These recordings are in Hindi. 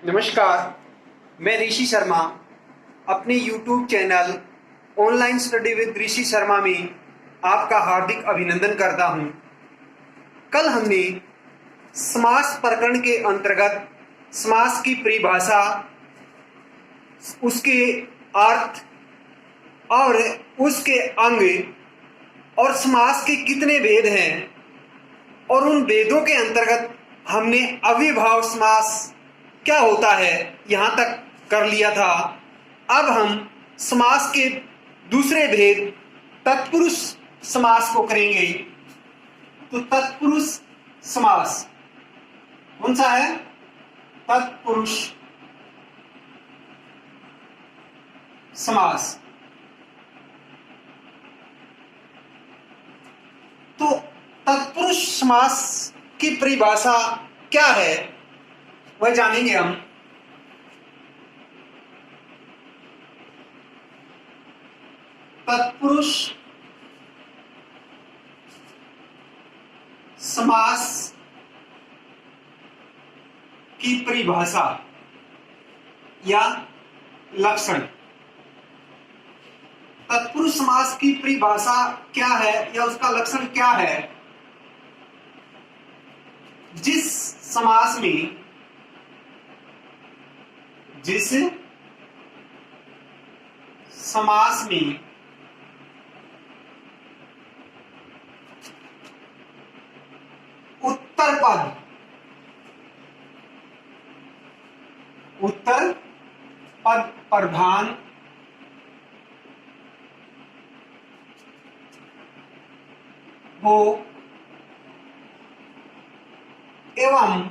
नमस्कार, मैं ऋषि शर्मा अपने YouTube channel online study with Rishi Sharma में आपका हार्दिक अभिनंदन करता हूं। कल हमने समास प्रकरण के अंतर्गत समास की परिभाषा, उसके अर्थ और उसके अंग और समास के कितने भेद हैं और उन भेदों के अंतर्गत हमने अविभाव समास क्या होता है यहां तक कर लिया था। अब हम समास के दूसरे भेद तत्पुरुष समास को करेंगे। तो तत्पुरुष समास कौन सा है? तत्पुरुष समास। तो तत्पुरुष समास की परिभाषा क्या है वह जानेंगे हम। तत्पुरुष समास की परिभाषा या लक्षण। तत्पुरुष समास की परिभाषा क्या है या उसका लक्षण क्या है? जिस समास में उत्तर पद प्रधान हो एवं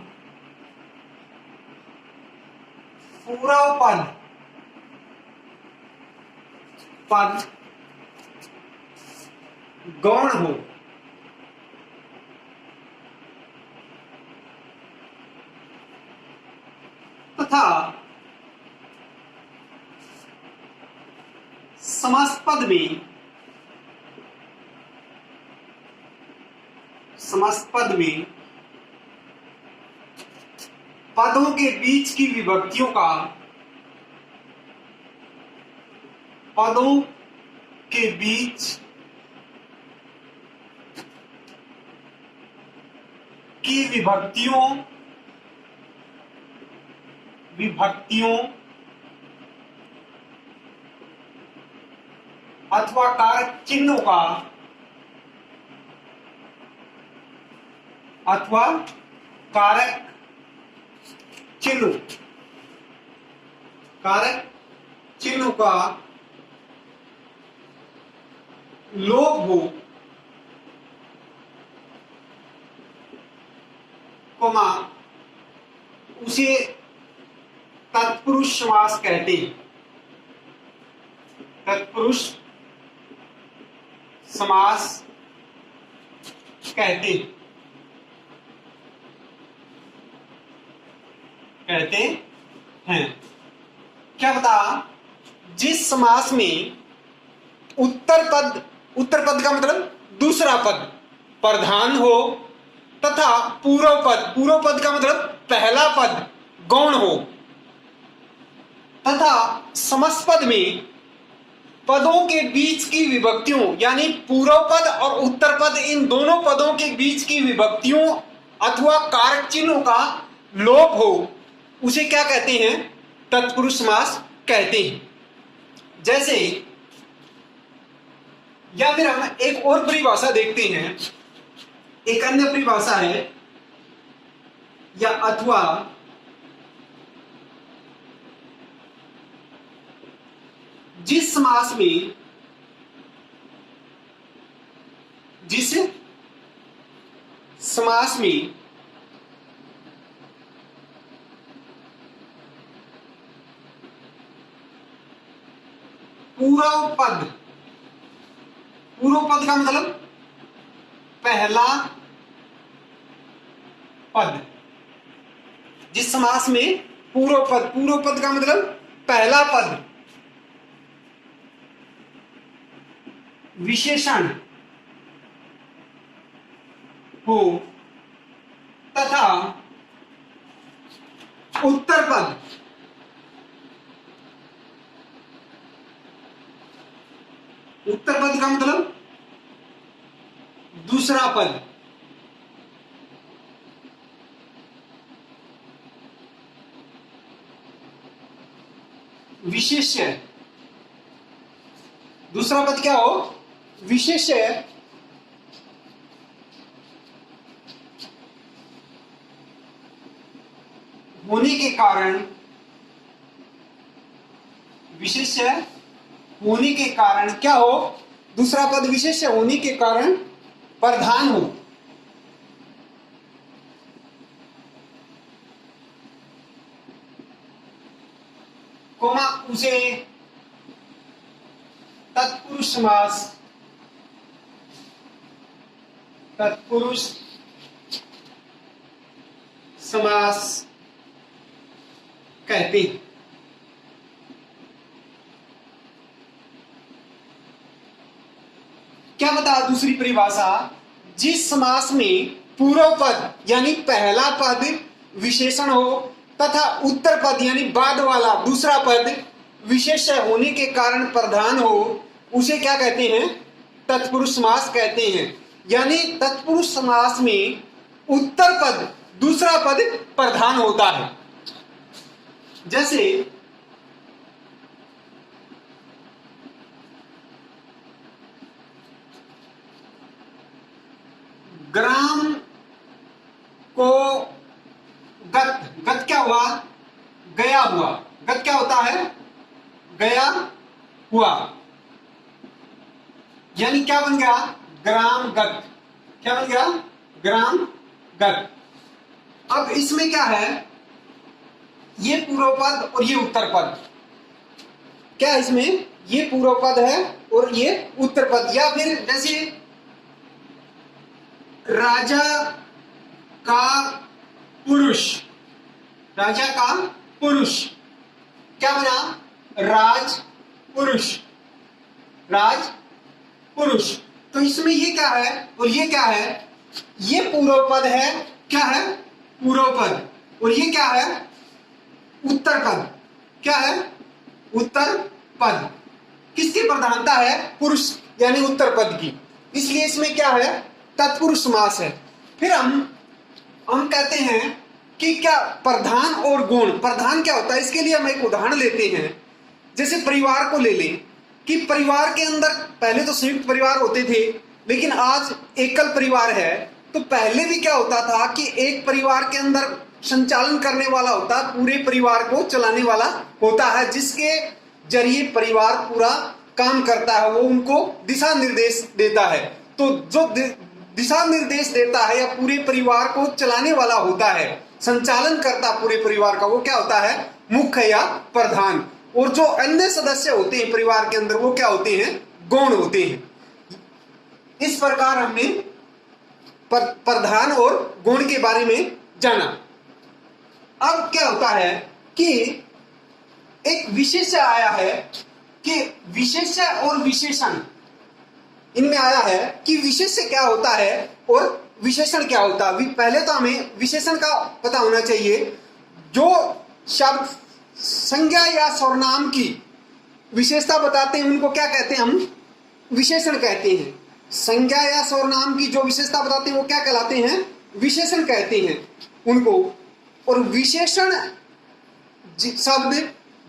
पूर्व पद गौण हो तथा समासपद में पदों के बीच की विभक्तियों का पदों के बीच की विभक्तियों अथवा कारक चिन्हों का लोप हो, उसे तत्पुरुष समास कहते हैं। तत्पुरुष समास कहते हैं। क्या बता? जिस समास में उत्तर पद का मतलब दूसरा पद प्रधान हो तथा पूर्व पद का मतलब पहला पद गौण हो तथा समासपद में पदों के बीच की विभक्तियों यानी पूर्व पद और उत्तर पद, इन दोनों पदों के बीच की विभक्तियों अथवा कारक चिन्हों का लोप हो, उसे क्या कहते हैं? तत्पुरुष समास कहते हैं। जैसे, या फिर हम एक और परिभाषा देखते हैं। एक अन्य परिभाषा है या अथवा जिस समास में पूर्व पद का मतलब पहला पद। जिस समास में पूर्व पद का मतलब पहला पद विशेषण हो तथा उत्तर पद, उत्तर पद का मतलब दूसरा पद। विशेष्य, दूसरा पद क्या हो? विशेष्य। होने के कारण, विशेष्य होने के कारण क्या हो? दूसरा पद विशेष्य होने के कारण प्रधान हो। कोमा उसे तत्पुरुष समास, तत्पुरुष समास कहते हैं। क्या बता दूसरी परिभाषा? जिस समास में पूर्व पद यानी पहला पद विशेषण हो तथा उत्तर पद यानी बाद वाला दूसरा पद विशेष्य होने के कारण प्रधान हो, उसे क्या कहते हैं? तत्पुरुष समास कहते हैं। यानी तत्पुरुष समास में उत्तर पद दूसरा पद प्रधान होता है। जैसे ग्राम को गत, गत क्या हुआ? गया हुआ। गत क्या होता है? गया हुआ। यानी क्या बन गया? ग्राम गत। क्या बन गया? ग्राम गत। अब इसमें क्या है? ये पूर्व पद और ये उत्तर पद। क्या है इसमें? ये पूर्व पद है और ये उत्तर पद। या फिर जैसे राजा का पुरुष, राजा का पुरुष क्या बना? राज पुरुष, राज पुरुष। तो इसमें ये क्या है और ये क्या है? ये पूर्व पद है। क्या है? पूर्व पद। और ये क्या है? उत्तर पद। क्या है? उत्तर पद। किसकी प्रधानता है? पुरुष यानी उत्तर पद की। इसलिए इसमें क्या है? तत्पुरुष समास है। फिर हम कहते हैं कि क्या प्रधान और गौण, प्रधान क्या होता है? इसके लिए हम एक उदाहरण लेते हैं। जैसे परिवार को ले लें कि परिवार के अंदर पहले तो संयुक्त परिवार होते थे, लेकिन आज एकल परिवार है। तो पहले भी क्या होता था कि एक परिवार के अंदर संचालन करने वाला होता, पूरे परिवार को चलाने वाला होता है, जिसके जरिए परिवार पूरा काम करता है। वो उनको दिशा निर्देश देता है। तो जो दिशा निर्देश देता है या पूरे परिवार को चलाने वाला होता है, संचालन करता पूरे परिवार का, वो क्या होता है? मुख्य या प्रधान। और जो अन्य सदस्य होते हैं परिवार के अंदर, वो क्या होते हैं? गौण होते हैं। इस प्रकार हमने प्रधान और गौण के बारे में जाना। अब क्या होता है कि एक विशेष्य आया है कि विशेष्य और विशेषण, इनमें आया है कि विशेष्य क्या होता है और विशेषण क्या होता है। पहले तो हमें विशेषण का पता होना चाहिए। जो शब्द संज्ञा या सर्वनाम की विशेषता बताते हैं उनको क्या कहते हैं? हम विशेषण कहते हैं। संज्ञा या सर्वनाम की जो विशेषता बताते हैं वो क्या कहलाते हैं? विशेषण कहते हैं उनको। और विशेषण शब्द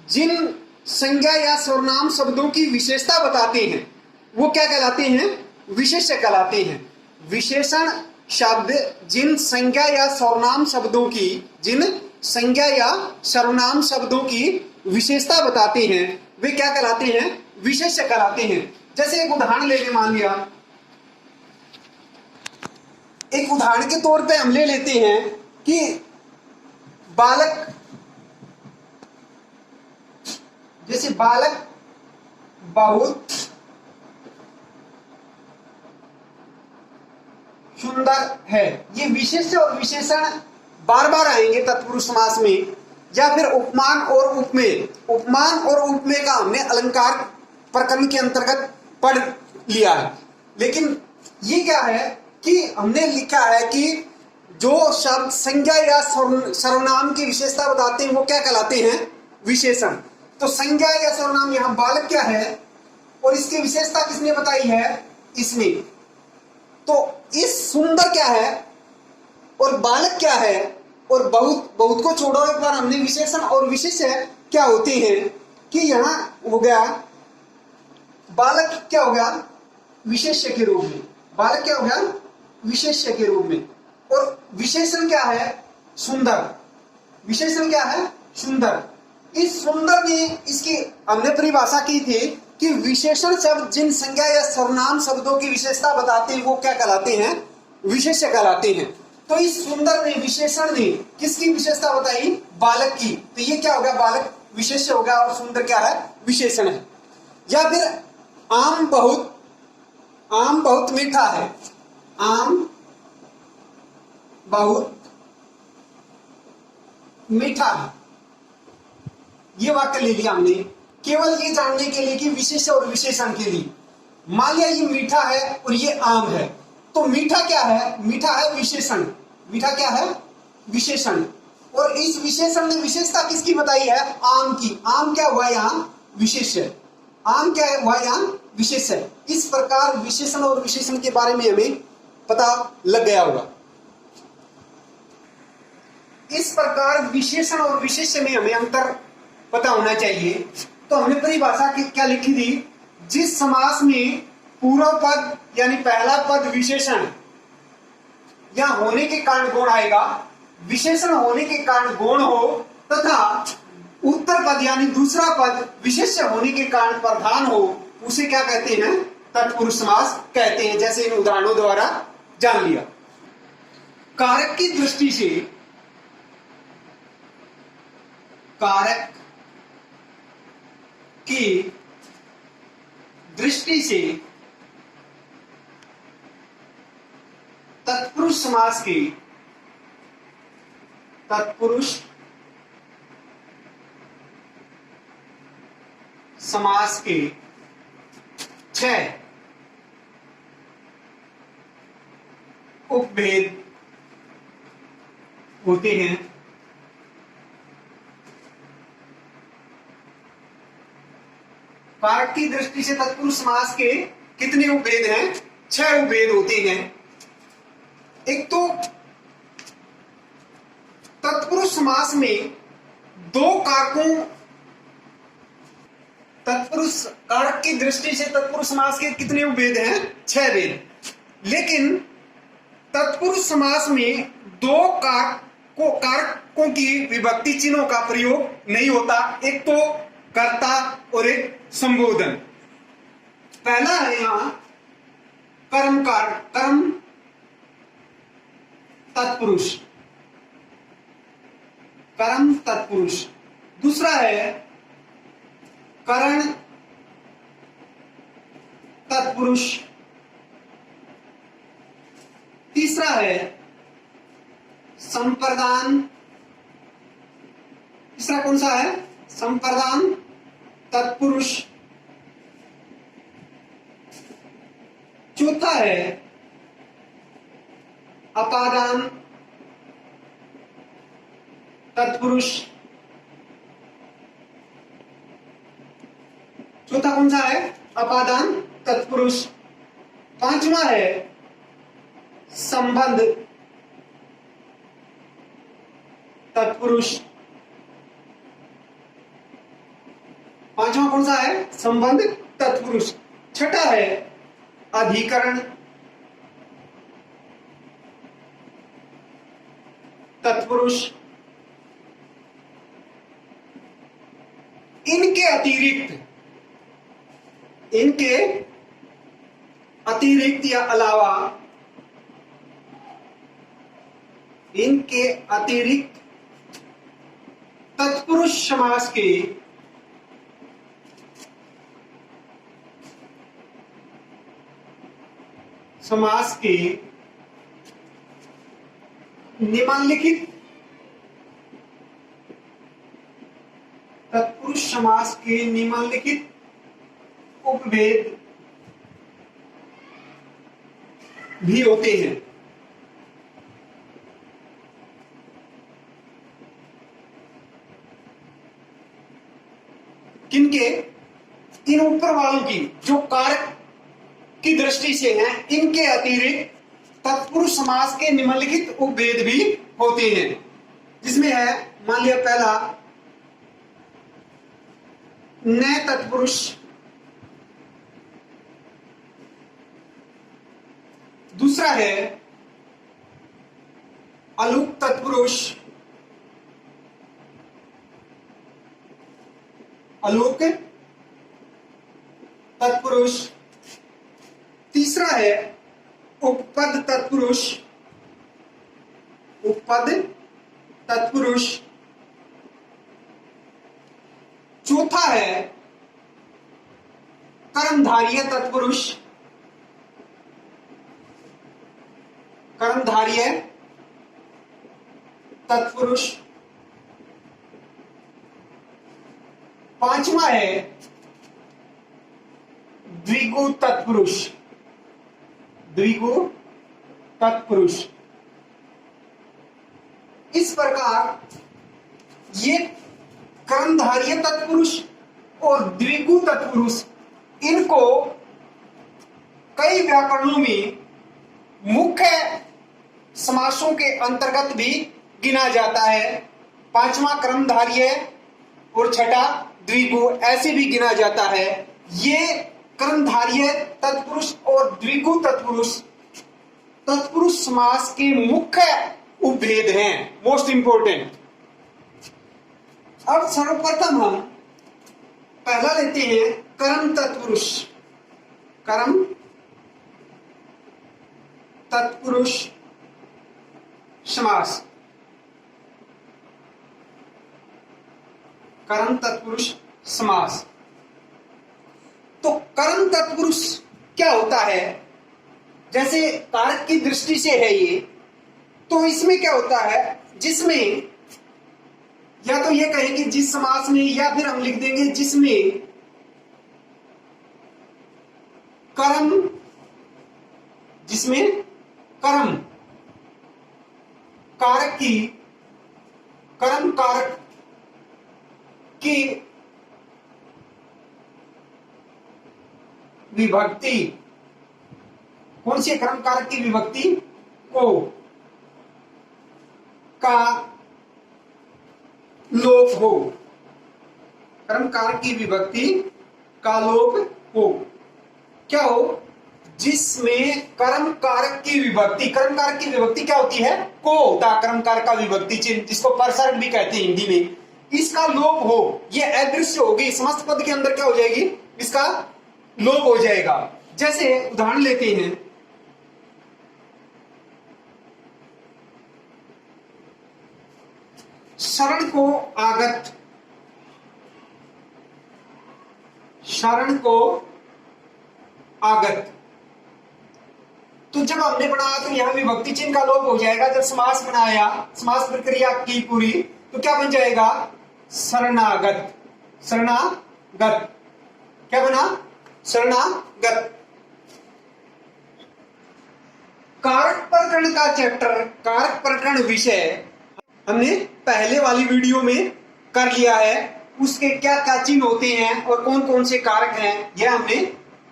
जिन संज्ञा या सर्वनाम शब्दों की विशेषता बताते हैं वो क्या कहलाते हैं? विशेष्य कहलाते हैं। विशेषण शब्द जिन संज्ञा या सर्वनाम शब्दों की, जिन संज्ञा या सर्वनाम शब्दों की विशेषता बताते हैं वे क्या कहलाते हैं? विशेष्य कहलाते हैं। जैसे एक उदाहरण लेके मान लिया, एक उदाहरण के तौर पे हम ले लेते हैं कि बालक, जैसे बालक बहुत सुंदर है। ये विशेष्य और विशेषण बार बार आएंगे तत्पुरुष समास में। या फिर उपमान और उपमेय, उपमान और उपमेय का हमने अलंकार प्रकरण के अंतर्गत पढ़ लिया है। लेकिन ये क्या है कि हमने लिखा है कि जो शब्द संज्ञा या सर्वनाम की विशेषता बताते हैं वो क्या कहलाते हैं? विशेषण। तो संज्ञा या सर्वनाम, यहां बालक क्या है और इसकी विशेषता किसने बताई है? इसने। तो इस सुंदर क्या है और बालक क्या है और बहुत बहुत को छोड़ो, एक बार हमने विशेषण और विशेष्य क्या होते हैं कि यहां हो गया बालक क्या हो गया? विशेष्य के रूप में। बालक क्या हो गया? विशेष्य के रूप में। और विशेषण क्या है? सुंदर। विशेषण क्या है? सुंदर। इस सुंदर में इसकी हमने परिभाषा की थी कि विशेषण शब्द जिन संज्ञा या सर्वनाम शब्दों की विशेषता बताते हैं वो क्या कहलाते हैं? विशेष्य कहलाते हैं। तो इस सुंदर ने, विशेषण ने किसकी विशेषता बताई? बालक की। तो ये क्या हो गया? बालक विशेष्य हो गया और सुंदर क्या है? विशेषण है। या फिर आम बहुत मीठा है। आम बहुत मीठा है। ये वाक्य ले लिया हमने केवल ये जानने के लिए कि विशेष्य और विशेषण के लिए। मान लिया ये मीठा है और ये आम है, तो मीठा क्या है? मीठा है विशेषण। मीठा क्या है? विशेषण। और इस विशेषण ने विशेषता किसकी बताई है? आम की। आम क्या हुआ यहां? विशेष्य। आम क्या है? हुआ यहां विशेष्य। इस प्रकार विशेषण और विशेषण के बारे में हमें पता लग गया होगा। इस प्रकार विशेषण और विशेष्य में हमें अंतर पता होना चाहिए। तो हमने परिभाषा क्या लिखी थी? जिस समास में पूर्व पद यानी पहला पद विशेषण या होने के कारण गुण आएगा, विशेषण होने के कारण गुण हो, तथा उत्तर पद यानी दूसरा पद विशेष्य होने के कारण प्रधान हो, उसे क्या कहते हैं? तत्पुरुष समास कहते हैं। जैसे इन उदाहरणों द्वारा जान लिया। कारक की दृष्टि से, कारक की दृष्टि से तत्पुरुष समास के, तत्पुरुष समास के 6 उपभेद होते हैं। कारक की दृष्टि से तत्पुरुष समास के कितने उपभेद हैं? 6 उपभेद होते हैं। एक तो तत्पुरुष समास में दो कारकों, तत्पुरुष कारक की दृष्टि से तत्पुरुष समास के कितने उपभेद हैं? 6 भेद। लेकिन तत्पुरुष समास में दो कारकों की विभक्ति चिन्हों का प्रयोग नहीं होता। एक तो कर्ता और एक संबोधन। पहला है यहां कर्म कारक, कर्म तत्पुरुष, कर्म तत्पुरुष। दूसरा है करण तत्पुरुष। तीसरा है संप्रदान। तीसरा कौन सा है? संप्रदान तत्पुरुष। चौथा है अपादान तत्पुरुष। चौथा कौन सा है? अपादान तत्पुरुष। पांचवा है संबंध तत्पुरुष। पांचवा कौन सा है? संबंध तत्पुरुष। छठा है अधिकरण तत्पुरुष। इनके अतिरिक्त या अलावा, इनके अतिरिक्त तत्पुरुष समास के निम्नलिखित तत्पुरुष समास के निम्नलिखित उपभेद भी होते हैं। किनके, इन ऊपर वालों की जो कारक की दृष्टि से हैं, इनके अतिरिक्त तत्पुरुष समास के निम्नलिखित उपभेद भी होते हैं, जिसमें है, मान लिया पहला, न तत्पुरुष, दूसरा है अलूक तत्पुरुष, अलूक तत्पुरुष, तीसरा है उपपद तत्पुरुष, उपपद तत्पुरुष, चौथा है कर्मधारय तत्पुरुष, कर्मधारय तत्पुरुष, पांचवा है द्विगु तत्पुरुष, द्विगु तत्पुरुष। इस प्रकार ये कर्मधारय तत्पुरुष और द्विगु तत्पुरुष, इनको कई व्याकरणों में मुख्य समासों के अंतर्गत भी गिना जाता है। पांचवा कर्मधारय और छठा द्विगु ऐसे भी गिना जाता है। ये कर्मधारय तत्पुरुष और द्विगु तत्पुरुष तत्पुरुष समास के मुख्य उपभेद हैं, मोस्ट इंपोर्टेंट। अब सर्वप्रथम हम पहला लेते हैं कर्म तत्पुरुष, कर्म तत्पुरुष समास, कर्म तत्पुरुष समास। तो कर्म तत्पुरुष क्या होता है, जैसे कारक की दृष्टि से है ये, तो इसमें क्या होता है, जिसमें या तो ये कहें कि जिस समास में, या फिर हम लिख देंगे जिसमें कर्म, जिसमें कर्म कारक की, कर्म कारक की विभक्ति, कौन सी कर्म कारक की विभक्ति को का लोप हो, कर्म कारक की विभक्ति का लोप हो, क्या हो, जिसमें कर्म कारक की विभक्ति, कर्म कारक की विभक्ति क्या होती है, को होता कर्म कारक का विभक्ति चिन्ह, जिसको परसर्ग भी कहते हैं हिंदी में, इसका लोप हो, ये अदृश्य होगी, समस्त पद के अंदर क्या हो जाएगी, इसका लोप हो जाएगा। जैसे उदाहरण लेते हैं, शरण को आगत, शरण को आगत, तो जब हमने बनाया तो यहां विभक्ति चिन्ह का लोप हो जाएगा। जब समास बनाया, समास प्रक्रिया की पूरी, तो क्या बन जाएगा, शरणागत, शरणागत, क्या बना, शरणागत। कारक प्रकरण का चैप्टर, कारक प्रकरण विषय हमने पहले वाली वीडियो में कर लिया है। उसके क्या क्या चिन्ह होते हैं और कौन कौन से कारक हैं, यह हमने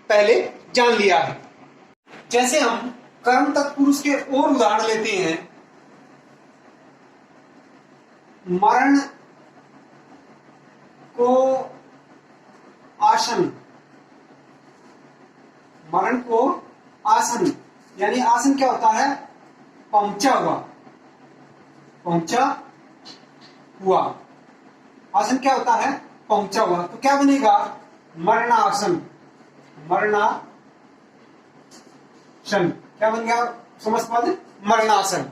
पहले जान लिया है। जैसे हम कर्म तत्पुरुष के और उदाहरण लेते हैं, मरण को आसन, मरण को आसन, यानी आसन क्या होता है, पहुंचा हुआ, पहुंचा हुआ, आसन क्या होता है, पहुंचा हुआ, तो क्या बनेगा, मरणासन, मरणासन, क्या बन गया समस्त पद, मरणासन।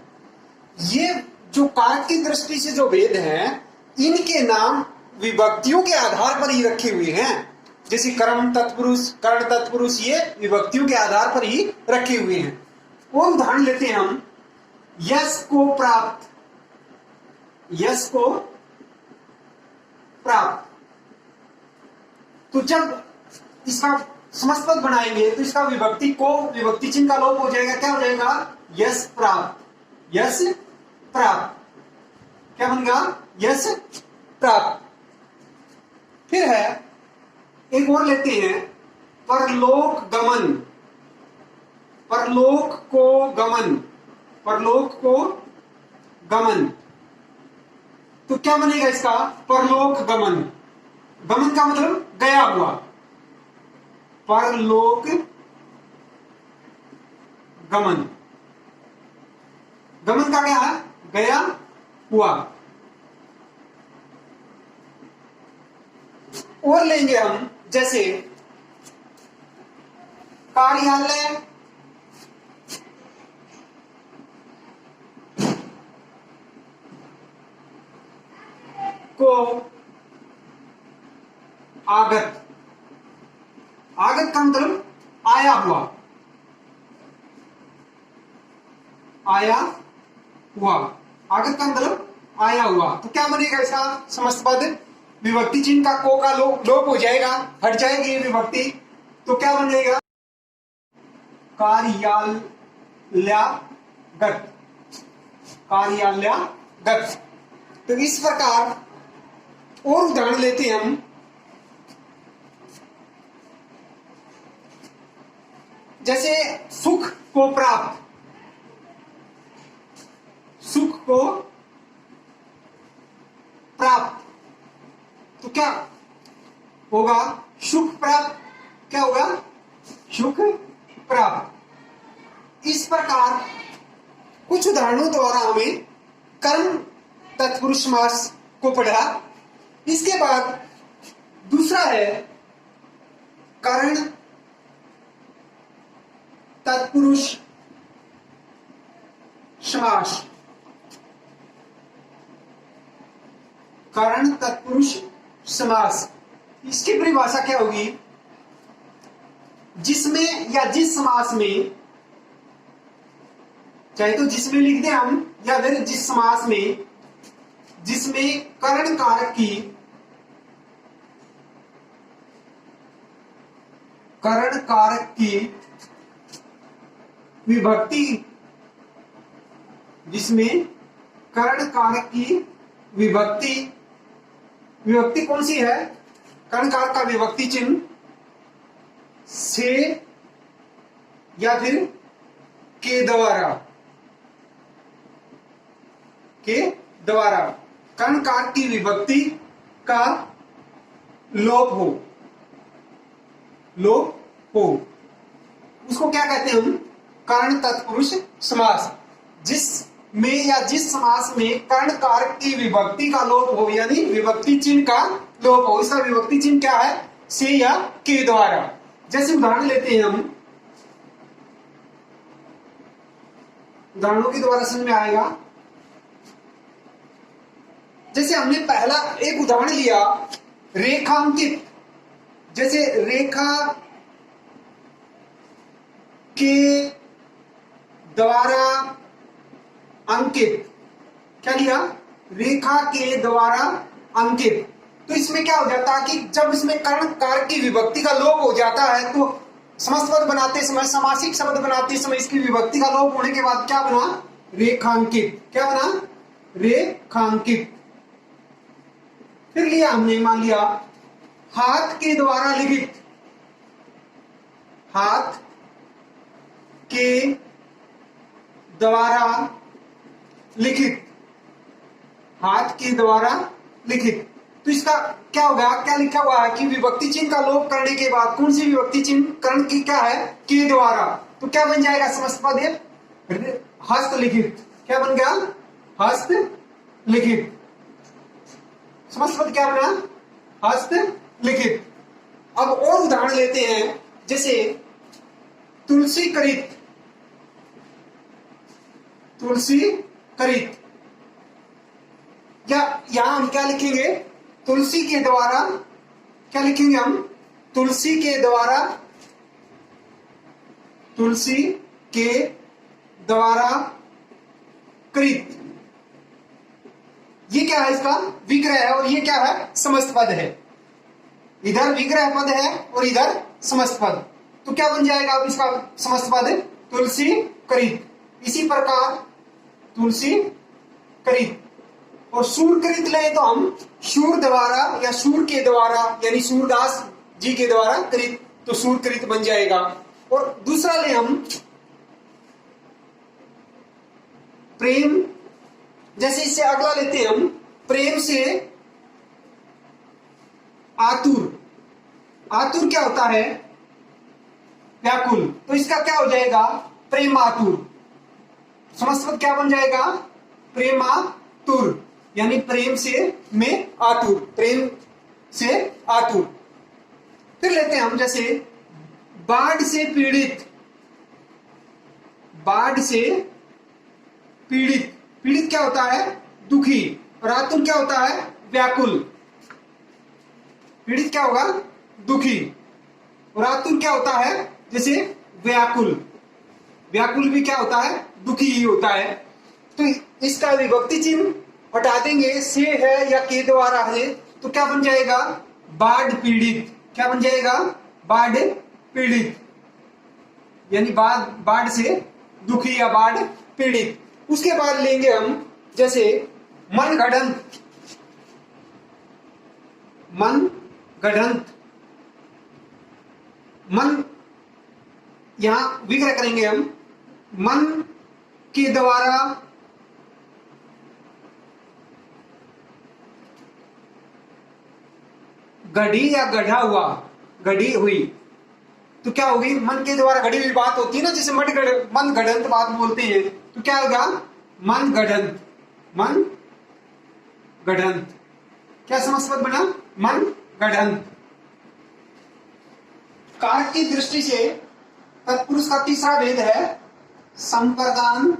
ये जो कारक की दृष्टि से जो भेद हैं, इनके नाम विभक्तियों के आधार पर ही रखे हुए हैं। जैसे कर्म तत्पुरुष, कर्ण तत्पुरुष, ये विभक्तियों के आधार पर ही रखे हुए हैं। और उदाहरण लेते हैं हम, यश को प्राप्त, यश को प्राप्त, तो जब इसका समस्त पद बनाएंगे तो इसका विभक्ति को, विभक्ति चिन्ह का लोप हो जाएगा, क्या हो जाएगा, यश प्राप्त, यश प्राप्त, क्या बनेगा, यश प्राप्त। फिर है एक और लेते हैं, परलोक गमन, परलोक को गमन, परलोक को गमन। तो क्या बनेगा इसका? परलोक गमन। गमन का मतलब गया हुआ, परलोक गमन। गमन का क्या है? गया हुआ। और लेंगे हम, जैसे कार्यालय को आगत। आगत का मतलब आया हुआ, आया हुआ। आगत का मतलब आया हुआ। तो क्या बनेगा इसका समस्त पद? विभक्ति चिन्ह का को का लोप हो जाएगा, हट जाएगी विभक्ति। तो क्या बनेगा? कार्यालयगत, कार्यालयगत। तो इस प्रकार और उदाहरण लेते हैं हम, जैसे सुख को प्राप्त, सुख को प्राप्त। तो क्या होगा? सुख प्राप्त। क्या होगा? सुख प्राप्त। इस प्रकार कुछ उदाहरणों द्वारा हमें कर्म तत्पुरुष समास को पढ़ा। इसके बाद दूसरा है करण तत्पुरुष समास। करण तत्पुरुष समास, इसकी परिभाषा क्या होगी? जिसमें या जिस समास में, चाहे तो जिसमें लिख दें हम, या फिर जिस समास में जिसमें करण कारक की, करण कारक की विभक्ति, जिसमें करण कारक की विभक्ति, विभक्ति कौन सी है? कर्ण कारक का विभक्ति चिन्ह से या फिर के द्वारा, के द्वारा कर्ण कारक की विभक्ति का लोप हो, लोप हो, उसको क्या कहते हैं हम? कर्ण तत्पुरुष समास। जिसमें या जिस समास में कर्ण कारक की विभक्ति का लोप हो, यानी विभक्ति चिन्ह का लोप हो। इसका विभक्ति चिन्ह क्या है? से या के द्वारा। जैसे उदाहरण लेते हैं हम, उदाहरणों के द्वारा समझ में आएगा। जैसे हमने पहला एक उदाहरण लिया रेखांकित, जैसे रेखा के द्वारा अंकित। क्या लिया? रेखा के द्वारा अंकित। तो इसमें क्या हो जाता है कि जब इसमें कर्ण कारक की विभक्ति का लोप हो जाता है तो समस्त पद बनाते समय, समासिक शब्द बनाते समय इसकी विभक्ति का लोप होने के बाद क्या बना? रेखांकित। क्या बना? रेखांकित। फिर लिया हमने, मान लिया हाथ के द्वारा लिखित, हाथ के द्वारा लिखित, हाथ के द्वारा लिखित। तो इसका क्या होगा? क्या लिखा हुआ है कि विभक्ति चिन्ह का लोप करने के बाद कौन सी विभक्ति चिन्ह कर्ण की क्या है? के द्वारा। तो क्या बन जाएगा समस्त पद? हस्तलिखित। क्या बन गया? हस्तलिखित। समस्त पद क्या बना? हस्तलिखित। अब और उदाहरण लेते हैं, जैसे तुलसी करित, तुलसी करित। या यहां हम क्या लिखेंगे? तुलसी के द्वारा, क्या लिखेंगे हम? तुलसी के द्वारा, तुलसी के द्वारा कृत। ये क्या है? इसका विग्रह है और ये क्या है? समस्त पद है। इधर विग्रह पद है और इधर समस्त पद। तो क्या बन जाएगा अब इसका समस्त पद? तुलसी करित। इसी प्रकार तुलसी करित। और शूर करित ले तो हम शूर द्वारा या शूर के द्वारा, यानी सूरदास जी के द्वारा कृत, तो सूर कृत बन जाएगा। और दूसरा ले हम प्रेम, जैसे इससे अगला लेते हैं हम प्रेम से आतुर। आतुर क्या होता है? व्याकुल। तो इसका क्या हो जाएगा? प्रेमातुर। समस्त पद क्या बन जाएगा? प्रेमातुर, यानी प्रेम से में आतुर, प्रेम से आतुर। फिर लेते हैं हम जैसे बाढ़ से पीड़ित। बाढ़ से पीड़ित, पीड़ित क्या होता है? दुखी। और आतुर क्या होता है? व्याकुल। पीड़ित क्या होगा? दुखी। और आतुर क्या होता है? जैसे व्याकुल। व्याकुल भी क्या होता है? दुखी ही होता है। तो इसका विभक्ति चिन्ह हटा देंगे, से है या के द्वारा है, तो क्या बन जाएगा? बाढ़ पीड़ित। क्या बन जाएगा? बाढ़ पीड़ित, यानी बाढ़ से दुखी या बाढ़ पीड़ित। उसके बाद लेंगे हम जैसे मन गढ़ंत। मन गढ़ंत, मन यहां विग्रह करेंगे हम, मन के द्वारा गढ़ी या गढ़ा हुआ, गढ़ी हुई, तो क्या होगी? मन के द्वारा गढ़ी हुई बात होती है ना, जिसे मन गढ़ंत बात बोलते हैं, तो क्या होगा? मन गढ़ंत। मन गढ़ंत क्या समास पद बना? मन गढ़ंत। कारक की दृष्टि से तत्पुरुष का तीसरा भेद है संप्रदान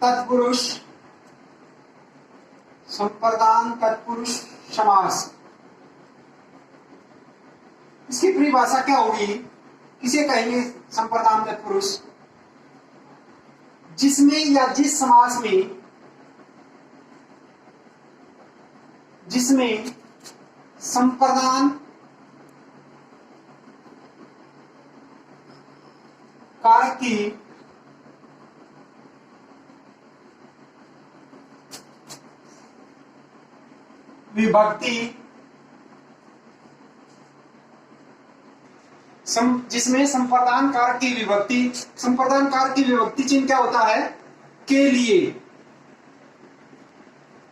तत्पुरुष, संप्रदान तत्पुरुष समास। इसकी परिभाषा क्या होगी? किसे कहेंगे संप्रदान तत्पुरुष? जिसमें या जिस समास में, जिसमें संप्रदान कारक की विभक्ति, जिसमें संप्रदान कारक की विभक्ति, संप्रदान कारक की विभक्ति चिन्ह क्या होता है? के लिए।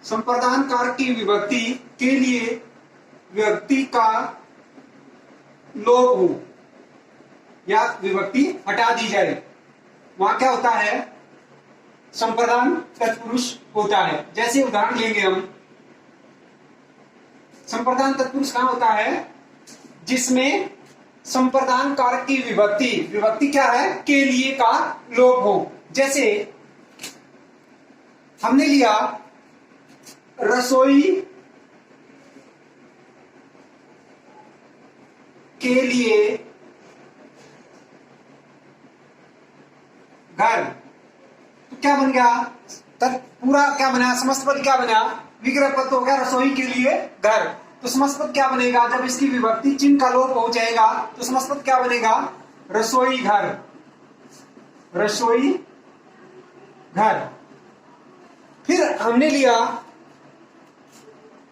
संप्रदान कारक की विभक्ति के लिए विभक्ति का लोप हो या विभक्ति हटा दी जाए, वहां क्या होता है? संप्रदान तत्पुरुष होता है। जैसे उदाहरण लेंगे हम, संप्रदान तत्पुरुष कहां होता है? जिसमें संप्रदान कारक की विभक्ति, विभक्ति क्या है? के लिए का लोप हो। जैसे हमने लिया रसोई के लिए घर, तो क्या बन गया? पूरा क्या बना? समस्त पद क्या बना? विग्रह पद हो गया रसोई के लिए घर। तो समस्त पद क्या बनेगा? जब इसकी विभक्ति चिन्ह का लोप हो जाएगा तो समस्त पद क्या बनेगा? रसोई घर, रसोई घर। फिर हमने लिया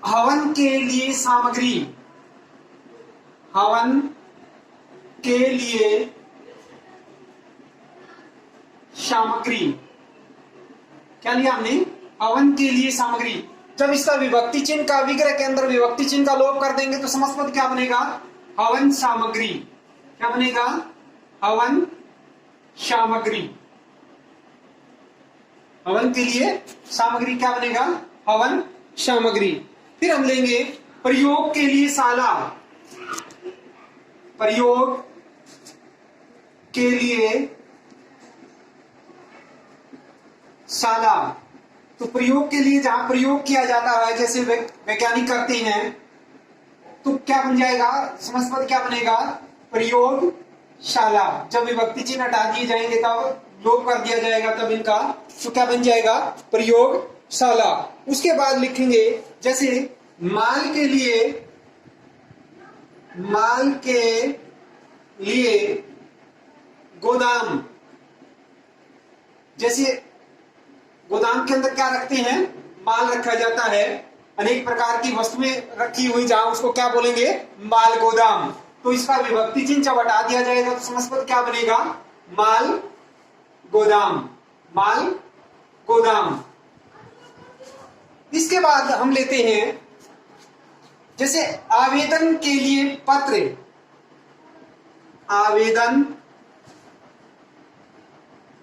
हवन के लिए सामग्री, हवन के लिए सामग्री। क्या लिया हमने? हवन के लिए सामग्री। जब इसका विभक्ति चिन्ह का विग्रह के अंदर विभक्ति चिन्ह का लोप कर देंगे तो समस्त पद क्या बनेगा? हवन सामग्री। क्या बनेगा? हवन सामग्री। हवन के लिए सामग्री क्या बनेगा? हवन सामग्री। फिर हम लेंगे प्रयोग के लिए शाला, प्रयोग के लिए शाला। तो प्रयोग के लिए जहां प्रयोग किया जाता है, जैसे वैज्ञानिक करते हैं, तो क्या बन जाएगा? समस्त पद क्या बनेगा? प्रयोगशाला। जब विभक्ति चिन्ह हटा दिए जाएंगे तब लोप कर दिया जाएगा तब इनका, तो क्या बन जाएगा? प्रयोगशाला। उसके बाद लिखेंगे जैसे माल के लिए, माल के लिए गोदाम। जैसे गोदाम के अंदर क्या रखते हैं? माल रखा जाता है, अनेक प्रकार की वस्तुएं रखी हुई जहां उसको क्या बोलेंगे, माल गोदाम। तो इसका विभक्ति चिन्ह जब हटा दिया जाएगा तो समास पद क्या बनेगा, माल गोदाम, माल गोदाम। इसके बाद हम लेते हैं जैसे आवेदन के लिए पत्र, आवेदन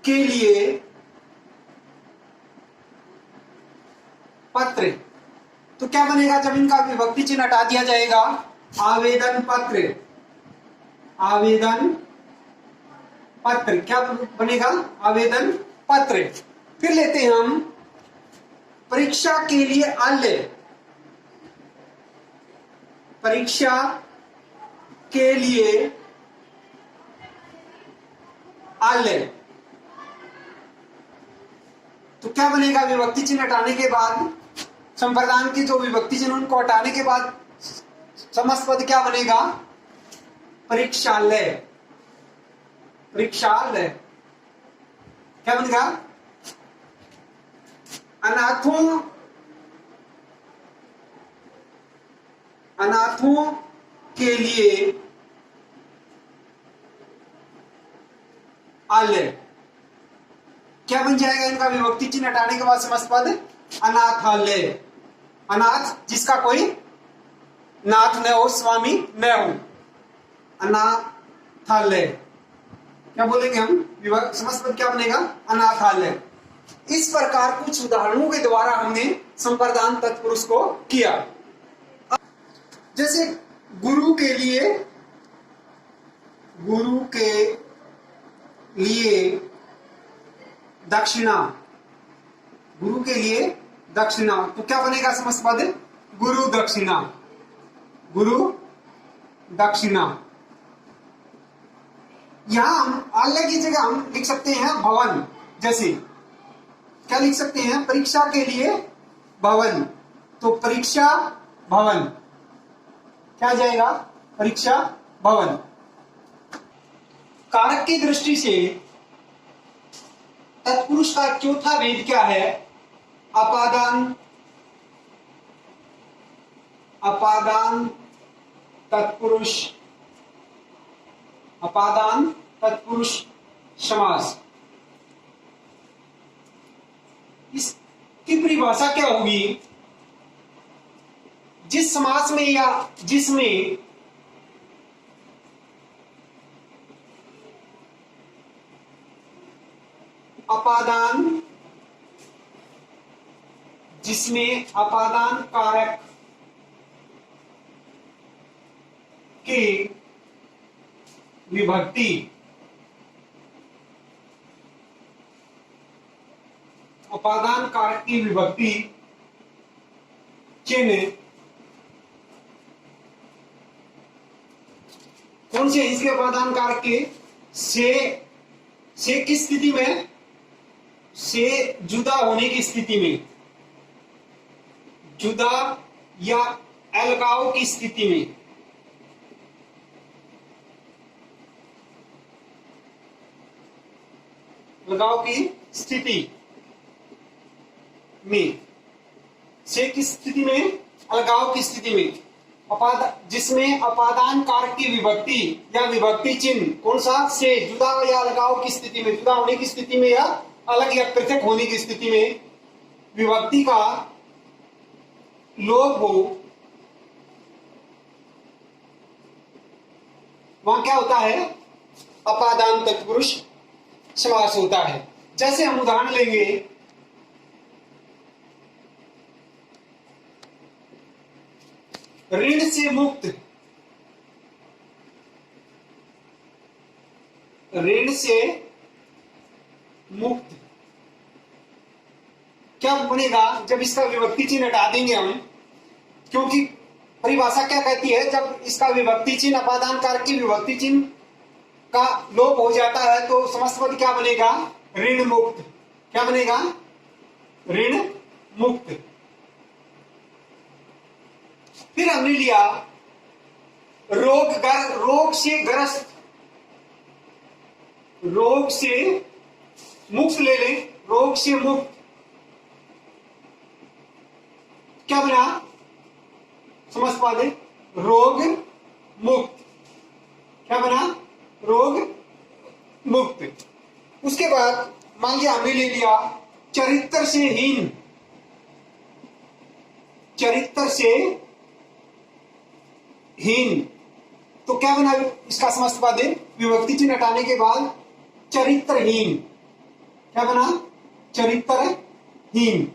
के लिए पत्र, तो क्या बनेगा जब इनका विभक्ति चिन्ह हटा दिया जाएगा, आवेदन पत्र, आवेदन पत्र क्या बनेगा, आवेदन पत्र। फिर लेते हैं हम परीक्षा के लिए आल्य, परीक्षा के लिए आल्य, तो क्या बनेगा, विभक्ति चिन्ह हटाने के बाद संप्रदान की जो विभक्ति चिन्ह उनको हटाने के बाद समास पद क्या बनेगा, परीक्षालय, परीक्षालय क्या बनेगा, अनाथों, अनाथों के लिए आलय, क्या बन जाएगा इनका विभक्ति चिन्ह हटाने के बाद समास पद, अनाथालय, अनाथ जिसका कोई नाथ न हो, स्वामी न हो, अनाथालय क्या बोलेंगे हम, समास पद क्या बनेगा, अनाथालय। इस प्रकार कुछ उदाहरणों के द्वारा हमने संप्रदान तत्पुरुष को किया। जैसे गुरु के लिए, गुरु के लिए दक्षिणा, गुरु के लिए दक्षिणा, तो क्या बनेगा समास पद, गुरु दक्षिणा, गुरु दक्षिणा। यहां हम आल्य की जगह हम लिख सकते हैं भवन, जैसे क्या लिख सकते हैं, परीक्षा के लिए भवन, तो परीक्षा भवन क्या जाएगा, परीक्षा भवन। कारक की दृष्टि से तत्पुरुष का चौथा भेद क्या है, अपादान, अपादान तत्पुरुष, अपादान तत्पुरुष समास। इसकी परिभाषा क्या होगी, जिस समास में या जिसमें अपादान, जिसमें अपादान कारक की विभक्ति अपादान कारक की विभक्ति चिन्ह कौन से इसके अपादान कारक के, से किस स्थिति में, से जुदा होने की स्थिति में, जुदा या अलगाव की स्थिति में, अलगाव की स्थिति में, से किस स्थिति में, अलगाव की स्थिति में, जिसमें अपादान कारक की विभक्ति या विभक्ति चिन्ह कौन सा, से जुदा या अलगाव की स्थिति में, जुदा होने की स्थिति में या अलग या पृथक होने की स्थिति में विभक्ति का लोप हो, वहां क्या होता है, अपादान तत्पुरुष समास होता है। जैसे हम उदाहरण लेंगे, ऋण से मुक्त, ऋण से मुक्त क्या बनेगा, जब इसका विभक्ति चिन्ह हटा देंगे हम, क्योंकि परिभाषा क्या कहती है, जब इसका विभक्ति चिन्ह अपादान कारक की विभक्ति चिन्ह का लोप हो जाता है तो समास पद क्या बनेगा, ऋण मुक्त, क्या बनेगा, ऋण मुक्त। फिर हमने लिया रोग से ग्रस्त, रोग से मुक्त ले लें, रोग से मुक्त क्या बना समस्त पद रोग मुक्त। क्या बना रोग मुक्त। उसके बाद मान लिया हमने ले लिया चरित्र से हीन। चरित्र से हीन तो क्या बना इसका समस्त पद विभक्ति चिन्ह हटाने के बाद चरित्रहीन। क्या बना चरित्रहीन।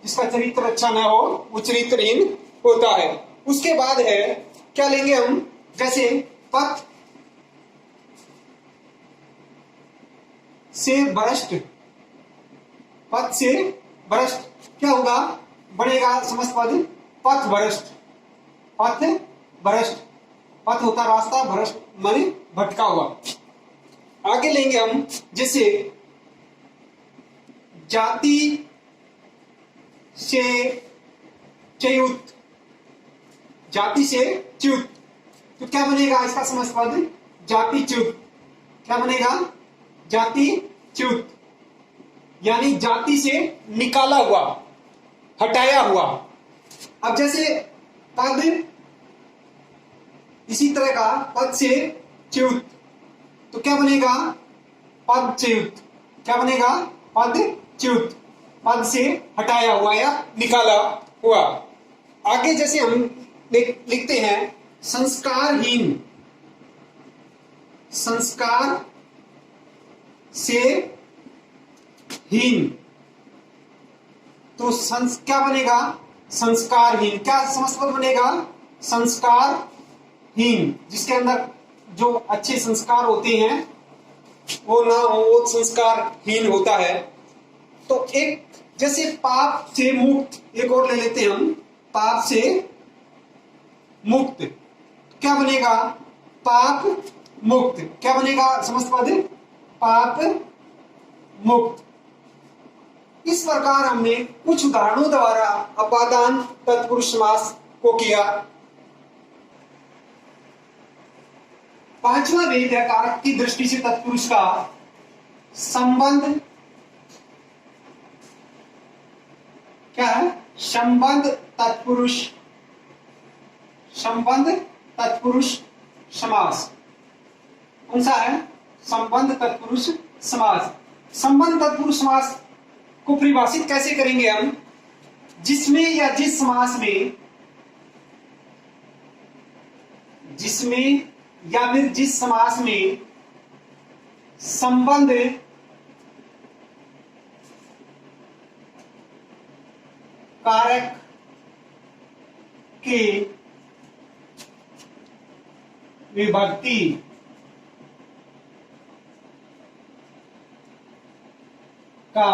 जिसका चरित्र अच्छा ना हो वो चरित्रहीन होता है। उसके बाद है क्या लेंगे हम जैसे पथ से भ्रष्ट। पथ से भ्रष्ट क्या होगा बनेगा समस्त पद पथ भ्रष्ट। पथ भ्रष्ट पथ होता रास्ता भ्रष्ट माने भटका हुआ। आगे लेंगे हम जैसे जाति से च्युत। जाति से च्युत तो क्या बनेगा इसका समस्त पद जाति च्युत। क्या बनेगा जाति च्युत यानी जाति से निकाला हुआ हटाया हुआ। अब जैसे पद इसी तरह का पद से च्युत तो क्या बनेगा पद च्युत। क्या बनेगा पद च्युत पद से हटाया हुआ या निकाला हुआ। आगे जैसे हम लिखते हैं संस्कारहीन। संस्कार से हीन तो क्या बनेगा संस्कारहीन। क्या समस्त पद बनेगा संस्कारहीन जिसके अंदर जो अच्छे संस्कार होते हैं वो ना हो वो संस्कारहीन होता है। तो एक जैसे पाप से मुक्त एक और ले लेते हैं हम पाप से मुक्त क्या बनेगा पाप मुक्त। क्या बनेगा समस्त पद पाप मुक्त। इस प्रकार हमने कुछ उदाहरणों द्वारा अपादान तत्पुरुष समास को किया। पांचवा भेद है कारक की दृष्टि से तत्पुरुष का संबंध। क्या है संबंध तत्पुरुष। संबंध तत्पुरुष समास कौन सा है संबंध तत्पुरुष समास। संबंध तत्पुरुष समास को परिभाषित कैसे करेंगे हम जिसमें या जिस समास में जिसमें या फिर जिस समास में संबंध कारक के विभक्ति का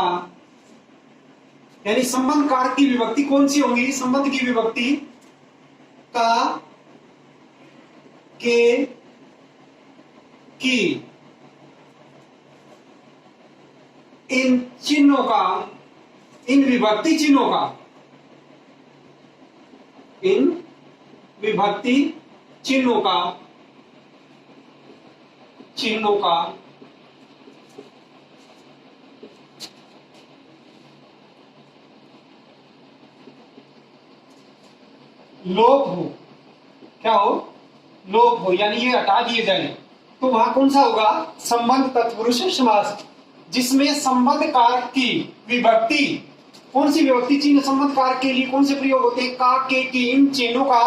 यानी संबंध कारक की विभक्ति कौन सी होंगी संबंध की विभक्ति का के की इन चिन्हों का इन विभक्ति चिन्हों का इन विभक्ति चिन्हों का लोप हो। क्या हो लोप हो यानी ये हटा दिए जाए तो वहां कौन सा होगा संबंध तत्पुरुष समास जिसमें संबंध कारक की विभक्ति कौन सी विभक्ति चिन्ह संबंध कारक के लिए कौन से प्रयोग होते हैं का के की इन चिन्हों का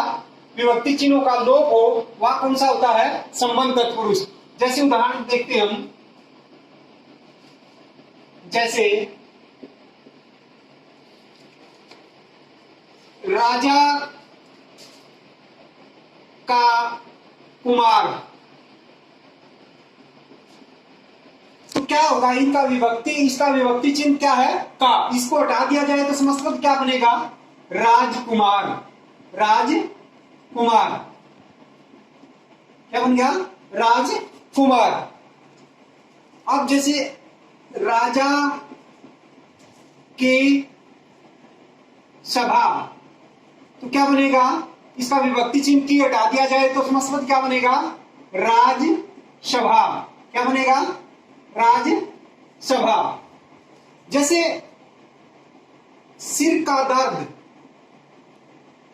विभक्ति चिन्हों का लोप हो वहां कौन सा होता है संबंध तत्पुरुष। जैसे उदाहरण देखते हैं हम जैसे राजा का कुमार तो क्या होगा इनका विभक्ति इसका विभक्ति चिन्ह क्या है का इसको हटा दिया जाए तो समस्त पद क्या बनेगा राजकुमार। राजकुमार क्या बन गया राजकुमार। अब जैसे राजा की सभा तो क्या बनेगा इसका विभक्ति चिन्ह की हटा दिया जाए तो समस्त पद क्या बनेगा राजसभा। क्या बनेगा राजसभा। जैसे सिर का दर्द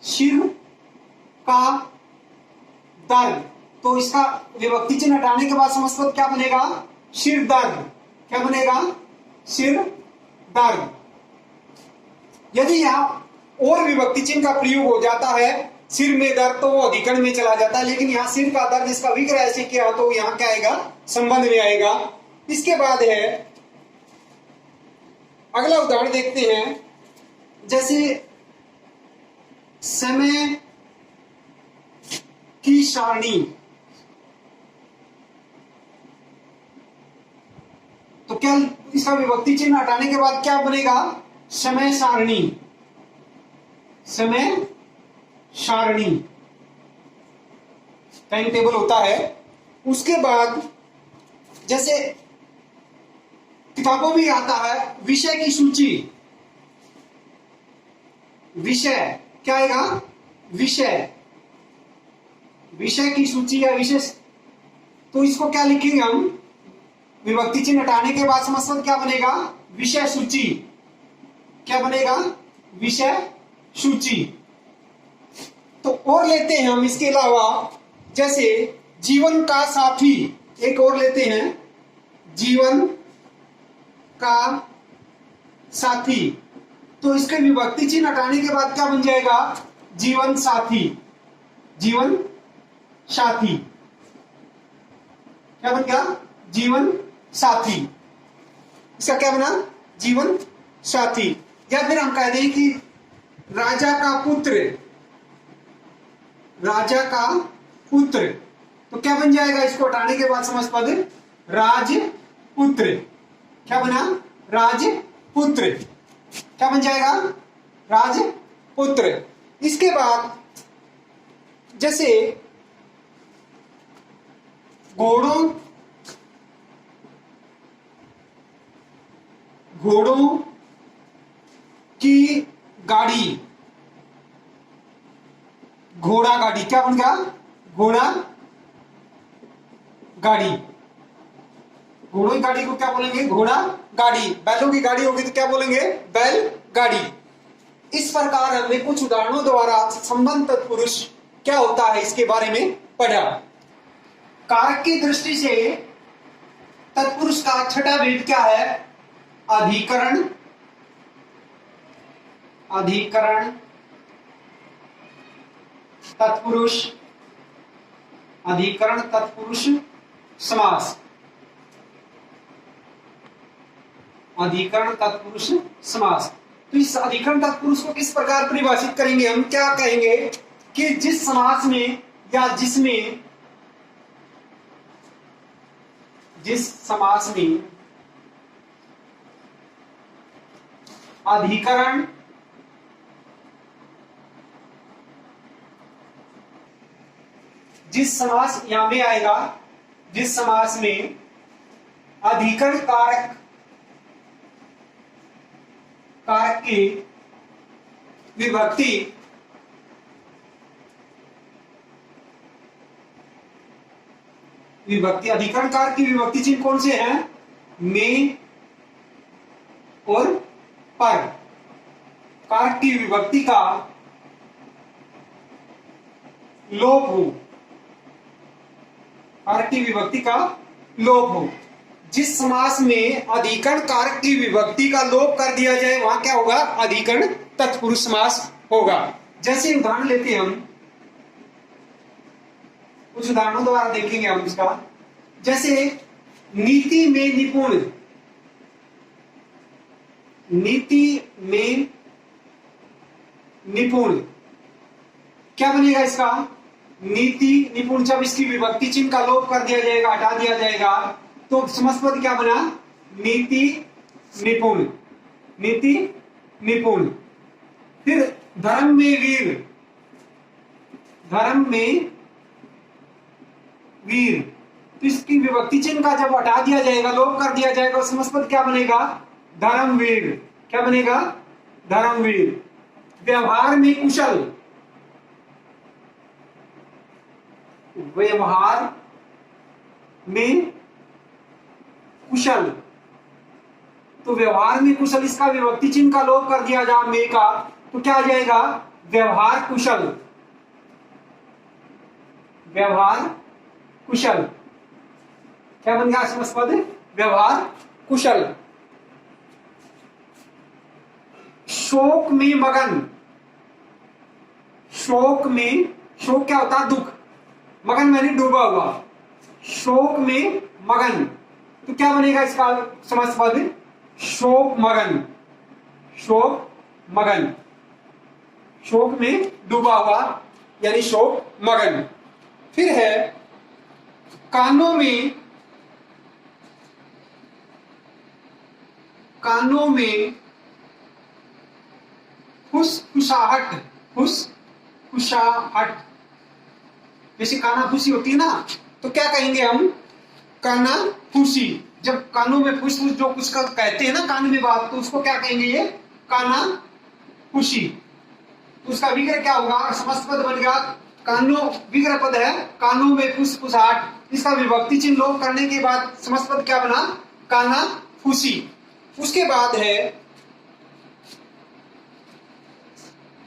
सिर का दर्द। तो इसका विभक्ति चिन्ह हटाने के बाद समास क्या बनेगा? सिर दर्द। क्या बनेगा? सिर दर्द। यदि यहाँ और विभक्ति चिन्ह का प्रयोग हो जाता है सिर में दर्द, तो वो अधिकरण में चला जाता है, लेकिन यहाँ सिर का दर्द इसका विग्रह ऐसे किया तो यहाँ क्या आएगा? संबंध में आएगा। इसके बाद है अगला उदाहरण देखते हैं, जैसे समय की सारणी। तो क्या इसका विभक्ति चिन्ह हटाने के बाद क्या बनेगा? समय सारणी। समय सारणी टाइम टेबल होता है। उसके बाद जैसे किताबों में आता है विषय की सूची। विषय क्या आएगा? विषय। विषय की सूची या विषय, तो इसको क्या लिखेंगे हम? विभक्ति चिन्ह हटाने के बाद समास क्या बनेगा? विषय सूची। क्या बनेगा? विषय सूची। तो और लेते हैं हम इसके अलावा, जैसे जीवन का साथी। एक और लेते हैं, जीवन का साथी। तो इसके विभक्ति चिन्ह हटाने के बाद क्या बन जाएगा? जीवन साथी। जीवन साथी। क्या बन गया? जीवन साथी। इसका क्या बना? जीवन साथी। या फिर हम कह दें कि राजा का पुत्र। राजा का पुत्र, तो क्या बन जाएगा? इसको हटाने के बाद समास पद राजपुत्र। क्या बना? राजपुत्र। क्या बन जाएगा? राजपुत्र। इसके बाद जैसे घोड़ों की गाड़ी। घोड़ा गाड़ी। क्या बन गया? घोड़ा गाड़ी। घोड़ों की गाड़ी को क्या बोलेंगे? घोड़ा गाड़ी। बैलों की गाड़ी होगी तो क्या बोलेंगे? बैल गाड़ी। इस प्रकार हमने कुछ उदाहरणों द्वारा संबंध तत्पुरुष क्या होता है इसके बारे में पढ़ा। कारक की दृष्टि से तत्पुरुष का छठा भेद क्या है? अधिकरण। अधिकरण तत्पुरुष। अधिकरण तत्पुरुष समास। अधिकरण तत्पुरुष समास। तो इस अधिकरण तत्पुरुष को किस प्रकार परिभाषित करेंगे? हम क्या कहेंगे कि जिस समास में या जिस समास में अधिकरण जिस समास यहां में आएगा, जिस समास में अधिकरण कारक की विभक्ति अधिकरण कारक की विभक्ति चिन्ह कौन से हैं? में और पर। कारक की विभक्ति का लोप हो। कारक की विभक्ति का लोप हो। जिस समास में अधिकरण कारक की विभक्ति का लोप कर दिया जाए वहां क्या होगा? अधिकरण तत्पुरुष समास होगा। जैसे उदाहरण लेते हैं हम, कुछ उदाहरणों द्वारा देखेंगे हम इसका। जैसे नीति में निपुण। नीति में निपुण क्या बनेगा इसका? नीति निपुण। जब इसकी विभक्ति चिन्ह का लोप कर दिया जाएगा, हटा दिया जाएगा, तो समास पद क्या बना? नीति निपुण। नीति निपुण। फिर धर्म में वीर। धर्म में वीर। तो इसकी विभक्ति चिन्ह का जब हटा दिया जाएगा, लोप कर दिया जाएगा, समास पद क्या बनेगा? धर्मवीर। क्या बनेगा? धर्मवीर। व्यवहार में कुशल। व्यवहार में कुशल। तो व्यवहार में कुशल, इसका विभक्ति चिन्ह का लोप कर दिया जाए में का, तो क्या आ जाएगा? व्यवहार कुशल, व्यवहार कुशल। क्या बन गया समास पद? व्यवहार कुशल। शोक में मगन, शोक में, शोक क्या होता है? दुख, मगन मैंने डूबा हुआ, शोक में मगन, तो क्या बनेगा इसका समास पद? शोक मगन, शोक मगन, शोक में डूबा हुआ यानी शोक मगन। फिर है कानों में, कानों में फुसफुसाहट, फुसफुसाहट, जैसे काना फूसी होती है ना, तो क्या कहेंगे हम? काना फूसी। जब कानों में फुसफुस जो कुछ का कहते हैं ना कान में बात, तो उसको क्या कहेंगे? ये काना फूसी। उसका विग्रह क्या होगा? समस्त पद बन गया कानों, विग्रह पद है कानों में फुसफुसाहट, इसका विभक्ति चिन्ह लोप करने के बाद समस्त पद क्या बना? काना फूसी। उसके बाद है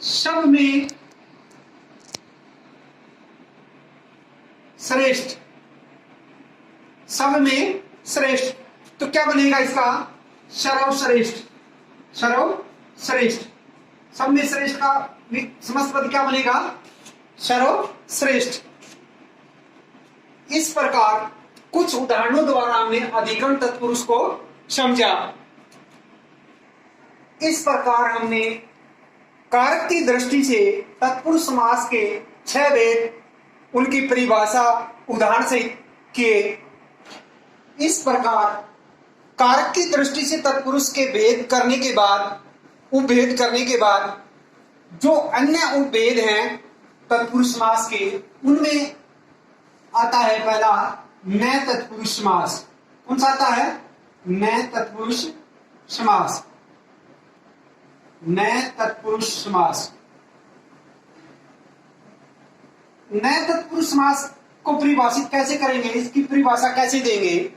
सब में श्रेष्ठ, सब में श्रेष्ठ, तो क्या बनेगा इसका? सर्वश्रेष्ठ, सर्वश्रेष्ठ। सब में श्रेष्ठ का समस्त पद क्या बनेगा? सर्वश्रेष्ठ। इस प्रकार कुछ उदाहरणों द्वारा हमने अधिकरण तत्पुरुष को समझा। इस प्रकार हमने कारक की दृष्टि से तत्पुरुष समास के 6 भेद, उनकी परिभाषा उदाहरण से किए। इस प्रकार कारक की दृष्टि से तत्पुरुष के भेद करने के बाद, उपभेद करने के बाद जो अन्य उपभेद हैं तत्पुरुष समास के, उनमें आता है पहला नए तत्पुरुष समास। कौन सा आता है? नए तत्पुरुष समास, नए तत्पुरुष समास। नए तत्पुरुष समास को परिभाषित कैसे करेंगे? इसकी परिभाषा कैसे देंगे?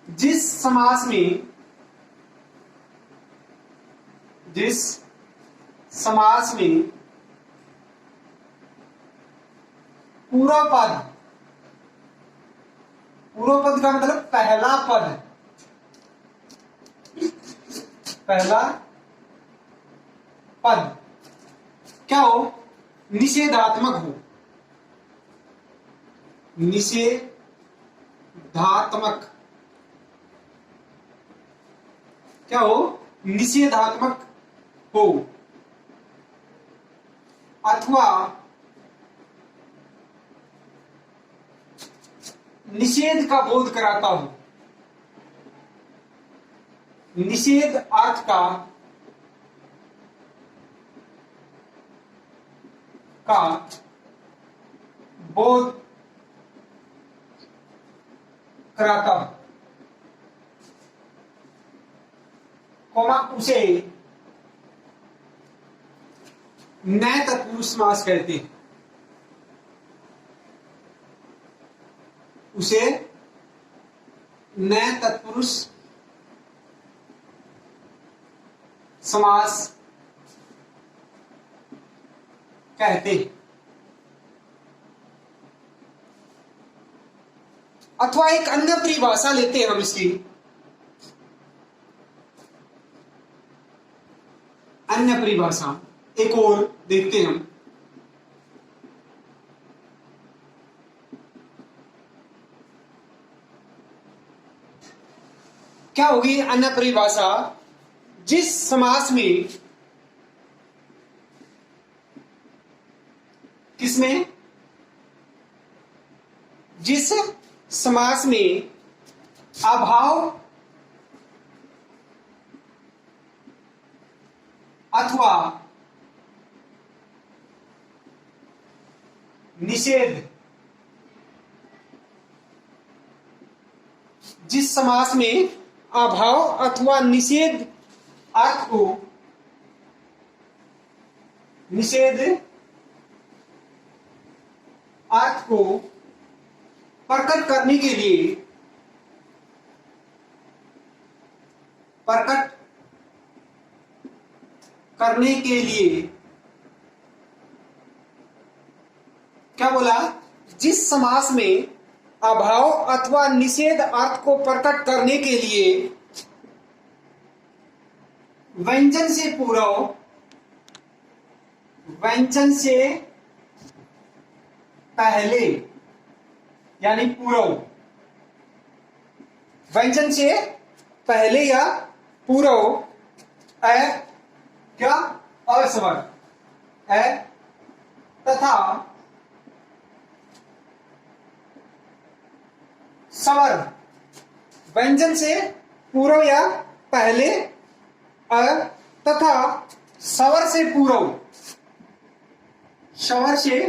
जिस समास में, जिस समास में पूरा पद, पूर्व पद का मतलब पहला पद, पहला पद क्या हो? निषेधात्मक हो, निषेधात्मक, क्या हो? निषेधात्मक हो, अथवा निषेध का बोध कराता हो, निषेध अर्थ का बोध कराता हो, कोमा उसे नए तत्पुरुष समास कहते हैं। उसे नए तत्पुरुष समास कहते हैं। अथवा एक अन्य परिभाषा लेते हैं हम इसकी, अन्य परिभाषा एक और देखते हैं हम। क्या होगी अन्य परिभाषा? जिस समास में, किसमें? जिस समास में अभाव अथवा निषेध, जिस समास में अभाव अथवा निषेध अर्थ को, निषेध अर्थ को प्रकट करने के लिए, प्रकट करने के लिए क्या बोला? जिस समास में अभाव अथवा निषेध अर्थ को प्रकट करने के लिए व्यंजन से पूर्व, व्यंजन से पहले यानी पूर्व, व्यंजन से पहले या पूर्व क्या अस्वर तथा स्वर, व्यंजन से पूर्व या पहले तथा स्वर से पूर्व, स्वर से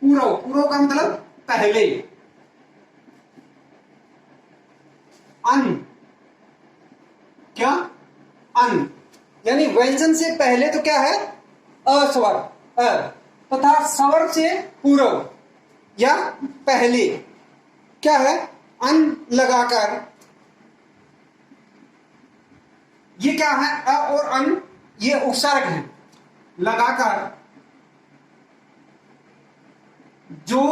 पूर्व, पूर्व का मतलब पहले, अन, क्या? अन, यानी व्यंजन से पहले तो क्या है? अस्वर तथा स्वर से पूर्व या पहले क्या है? अन लगाकर, ये क्या है? अ और अन ये उपसर्ग है, लगाकर जो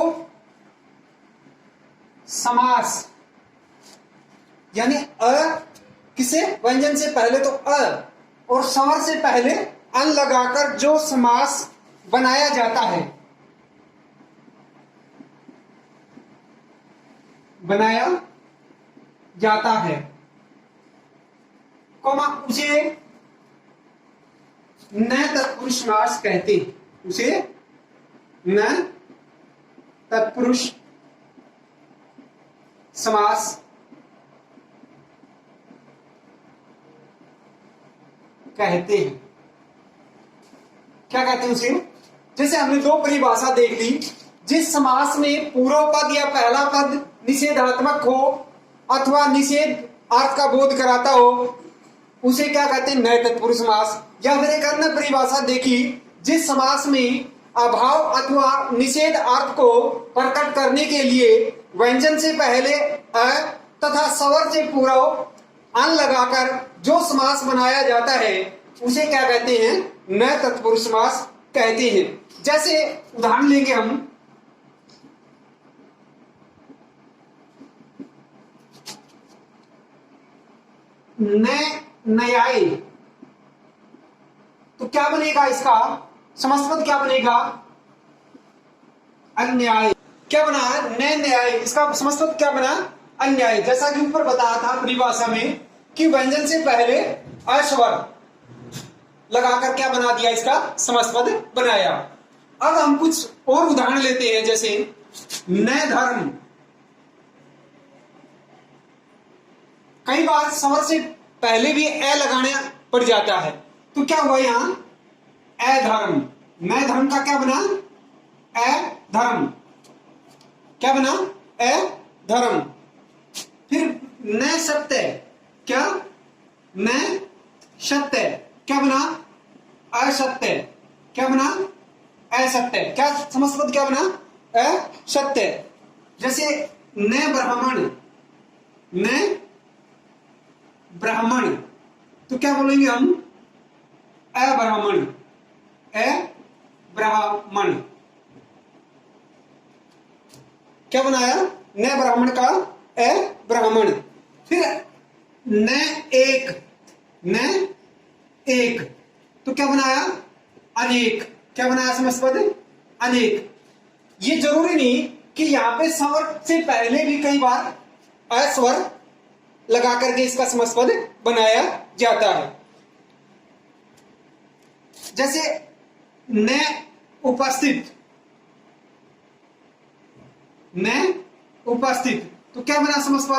समास, यानी अ किसे? व्यंजन से पहले तो अ और स्वर से पहले अन लगाकर जो समास बनाया जाता है, बनाया जाता है, कौमा उसे न तत्पुरुष समास कहते हैं, उसे न तत्पुरुष समास कहते हैं। क्या कहते हैं उसे? जैसे हमने दो परिभाषा देख ली, जिस समास में पूर्व पद या पहला पद निषेधात्मक हो अथवा निषेध अर्थ का बोध कराता हो, उसे क्या कहते हैं? नए तत्पुरुष समास। या फिर एक अन्य परिभाषा देखी, जिस समास में अभाव अथवा निषेध अर्थ को प्रकट करने के लिए व्यंजन से पहले अ तथा स्वर से पूर्व अन लगाकर जो समास बनाया जाता है, उसे क्या कहते हैं? नए तत्पुरुष समास कहते हैं। जैसे उदाहरण लेंगे हम, न्याय, तो क्या बनेगा? इसका समस्त क्या बनेगा? अन्याय। क्या बना है? न न्याय, इसका समस्त क्या बना? अन्याय। जैसा कि ऊपर बताया था परिभाषा में कि व्यंजन से पहले अस्वर लगाकर क्या बना दिया? इसका समस्त बनाया। अब हम कुछ और उदाहरण लेते हैं, जैसे न धर्म। कई बार स्वर से पहले भी ए लगाना पड़ जाता है, तो क्या हुआ यहां? अधर्म। न धर्म का क्या बना? अधर्म। क्या बना? अधर्म। फिर न सत्य, क्या? न सत्य, क्या बना? असत्य। क्या बना? असत्य। क्या समस्त क्या बना? असत्य। जैसे न ब्राह्मण, न ब्राह्मण, तो क्या बोलेंगे हम? अब्राह्मण, अब्राह्मण। क्या बनाया? न ब्राह्मण का अब्राह्मण। फिर न एक, न एक, तो क्या बनाया? अनेक। क्या बनाया समस्त? अनेक। ये जरूरी नहीं कि यहां पे स्वर से पहले भी कई बार अस्वर लगा करके इसका समस्त बनाया जाता है। जैसे न उपस्थित, न उपस्थित, तो क्या बना समस्त?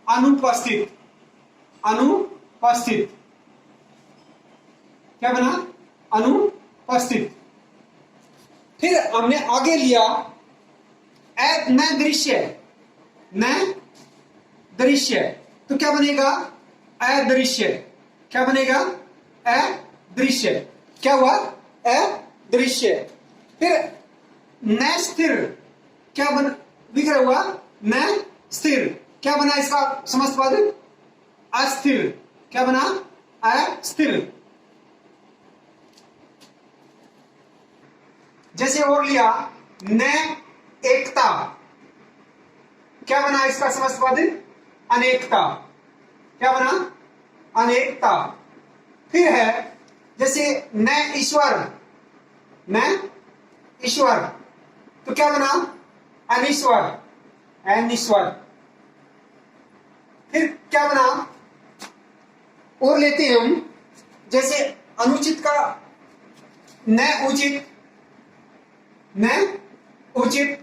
अनुपस्थित, अनुपस्थित। क्या बना? अनुपस्थित। फिर हमने आगे लिया न दृश्य, न दृश्य, तो क्या बनेगा? अदृश्य। क्या बनेगा? अदृश्य। क्या हुआ? अदृश्य। फिर न स्थिर, क्या बन दिख रहा हुआ? न स्थिर। क्या बना इसका समस्त पद? अस्थिर। क्या बना? अस्थिर। जैसे और लिया न एकता, क्या बना इसका समस्त पद? अनेकता। क्या बना? अनेकता। फिर है जैसे न ईश्वर, न ईश्वर, तो क्या बना? अनीश्वर, अनीश्वर। फिर क्या बना? और लेते हैं हम, जैसे अनुचित का न उचित, न उचित,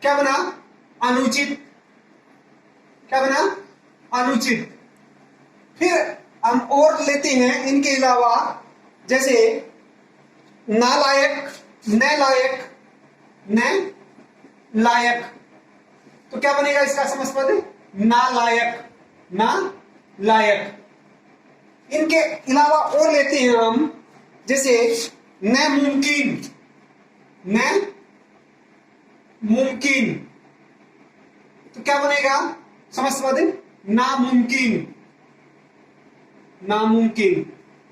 क्या बना? अनुचित, क्या बना? अनुचित। फिर हम और लेते हैं इनके अलावा, जैसे नालायक, न लायक, न लायक, तो क्या बनेगा इसका समस्त पद? नालायक, ना लायक। इनके अलावा और लेते हैं हम, जैसे न मुमकिन, न मुमकिन, तो क्या बनेगा समस्त पद? नामुमकिन, नामुमकिन।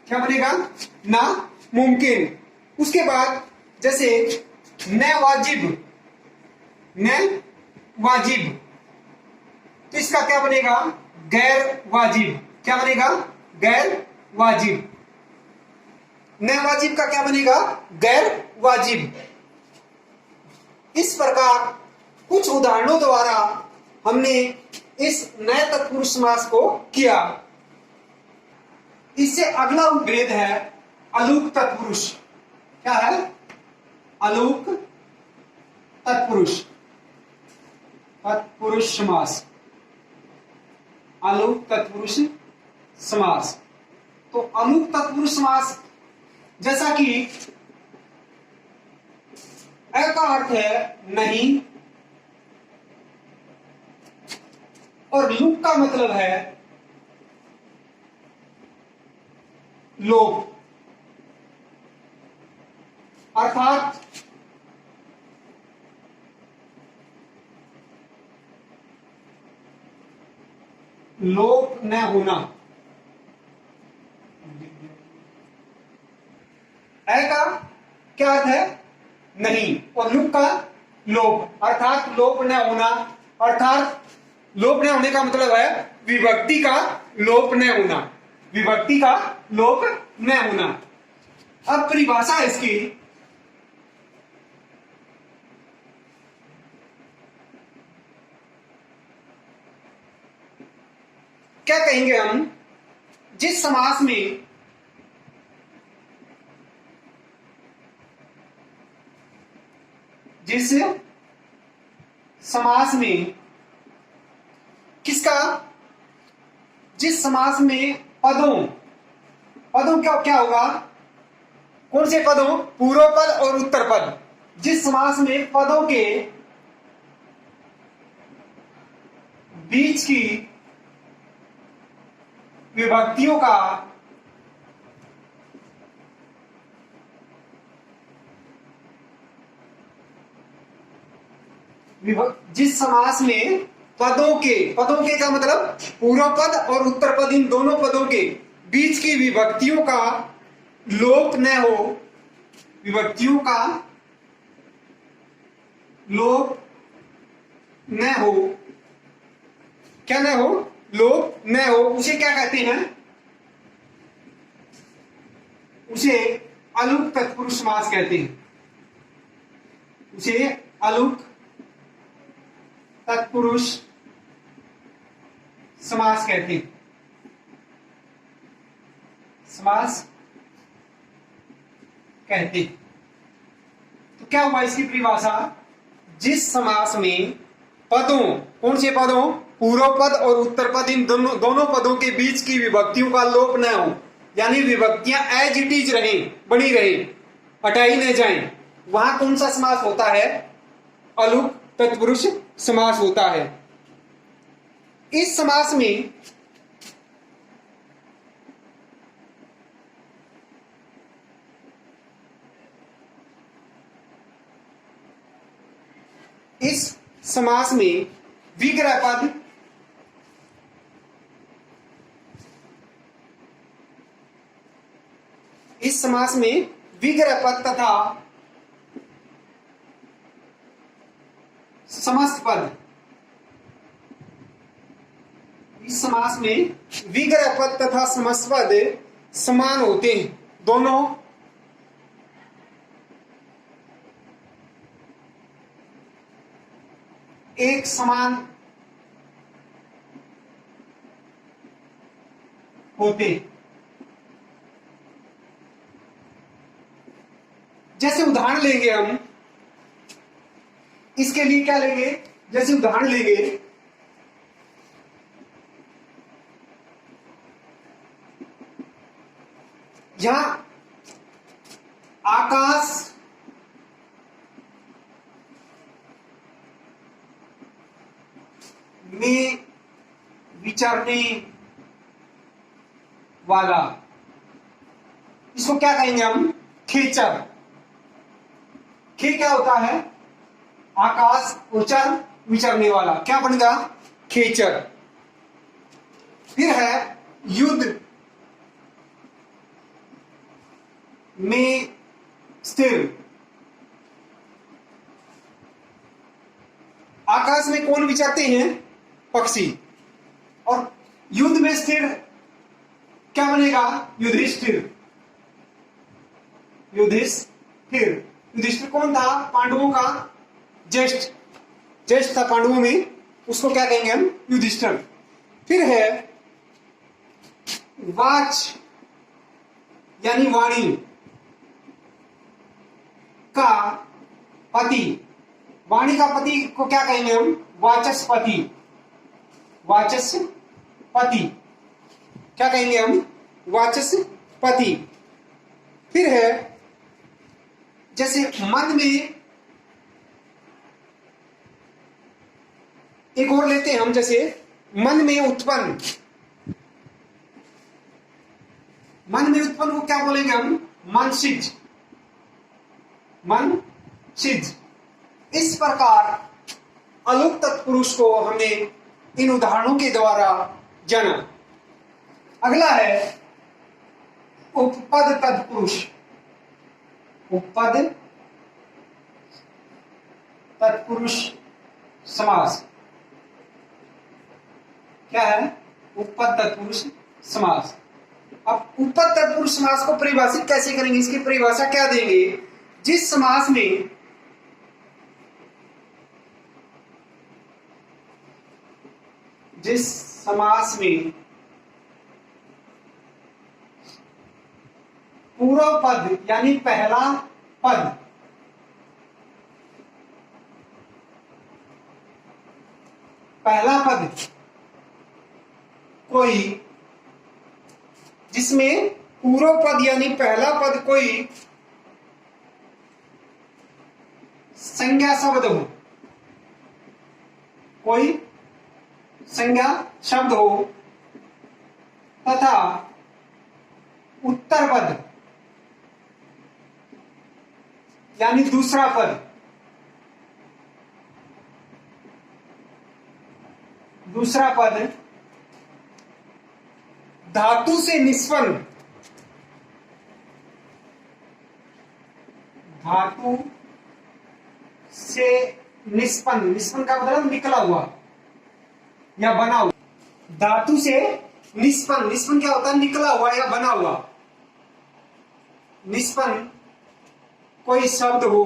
क्या बनेगा? नामुमकिन। उसके बाद जैसे न वाजिब, न वाजिब, तो इसका क्या बनेगा? गैर वाजिब। क्या बनेगा? गैर वाजिब। न वाजिब का क्या बनेगा? गैर वाजिब। इस प्रकार कुछ उदाहरणों द्वारा हमने इस नए तत्पुरुष समास को किया। इससे अगला उपभेद है अलूक तत्पुरुष। क्या है? अलूक तत्पुरुष, तत्पुरुष समास, अलूक तत्पुरुष समास। तो अलूक तत्पुरुष समास, जैसा कि अ का अर्थ है नहीं और लुक का मतलब है लोप, अर्थात लोप न होना। अ का क्या अर्थ है? नहीं, और लुक का लोप, अर्थात लोप न होना। अर्थात लोप न होने का मतलब है विभक्ति का लोप न होना, विभक्ति का लोप न होना। अब परिभाषा इसकी, क्या कहेंगे हम? जिस समास में जिस समास में किसका? जिस समास में पदों, पदों क्या क्या होगा? कौन से पदों? पूर्व पद और उत्तर पद। जिस समास में पदों के बीच की विभक्तियों का जिस समास में पदों के का मतलब पूर्व पद और उत्तर पद, इन दोनों पदों के बीच की विभक्तियों का लोप न हो, विभक्तियों का लोप न हो, क्या न हो? लोप न हो, उसे क्या कहते हैं? उसे अलूक तत्पुरुष समास कहते हैं। उसे अलूक तत्पुरुष समास कहते हैं। समास कहते हैं। तो क्या हुआ इसकी परिभाषा? जिस समास में पदों, कौन से पदों? पूर्व पद और उत्तर पद, इन दोनों पदों के बीच की विभक्तियों का लोप न हो, यानी विभक्तियां एज इट इज रहें, बनी रहें, हटाई न जाएं, वहां कौन सा समास होता है? अलूक तत्पुरुष समास होता है। इस समास में विग्रह पद, इस समास में विग्रह पद तथा समस्त पद। इस समास में विग्रह पद तथा समस्त पद समान होते हैं, दोनों एक समान होते। जैसे उदाहरण लेंगे हम, इसके लिए क्या लेंगे, जैसे उदाहरण लेंगे, यहां आकाश में विचरने वाला, इसको क्या कहेंगे हम, खेचर। खे क्या होता है, आकाश, उचर, विचरने वाला, क्या बनेगा, खेचर। फिर है युद्ध में स्थिर। आकाश में कौन विचरते हैं, पक्षी, और युद्ध में स्थिर क्या बनेगा, युधिष्ठिर। युधिष्ठिर, युधिष्ठिर कौन था, पांडवों का ज्येष्ठ, ज्येष्ठ था पांडवों में, उसको क्या कहेंगे हम, युधिष्ठिर। फिर है वाच यानी वाणी का पति। वाणी का पति को क्या कहेंगे हम, वाचस्पति। वाचस्पति क्या कहेंगे हम, वाचस्पति। फिर है जैसे मन में, एक और लेते हैं हम, जैसे मन में उत्पन्न। मन में उत्पन्न को क्या बोलेंगे हम, मनसिज। मनसिज। इस प्रकार अलुप्त तत्पुरुष को हमने इन उदाहरणों के द्वारा जाना। अगला है उपपद तत्पुरुष। उपपद तत्पुरुष समास क्या है, उपपद तत्पुरुष समास। अब उपपद तत्पुरुष समास को परिभाषित कैसे करेंगे, इसकी परिभाषा क्या देंगे, जिस समास में पूर्व पद यानी पहला पद कोई, जिसमें पूर्व पद यानी पहला पद कोई संज्ञा शब्द हो, कोई संज्ञा शब्द हो, तथा उत्तर पद यानी दूसरा पद, धातु से निष्पन्न, धातु से निष्पन्न, निष्पन्न का मतलब निकला हुआ या बना हुआ। धातु से निष्पन्न, निष्पन्न क्या होता है, निकला हुआ या बना हुआ। निष्पन्न कोई शब्द हो,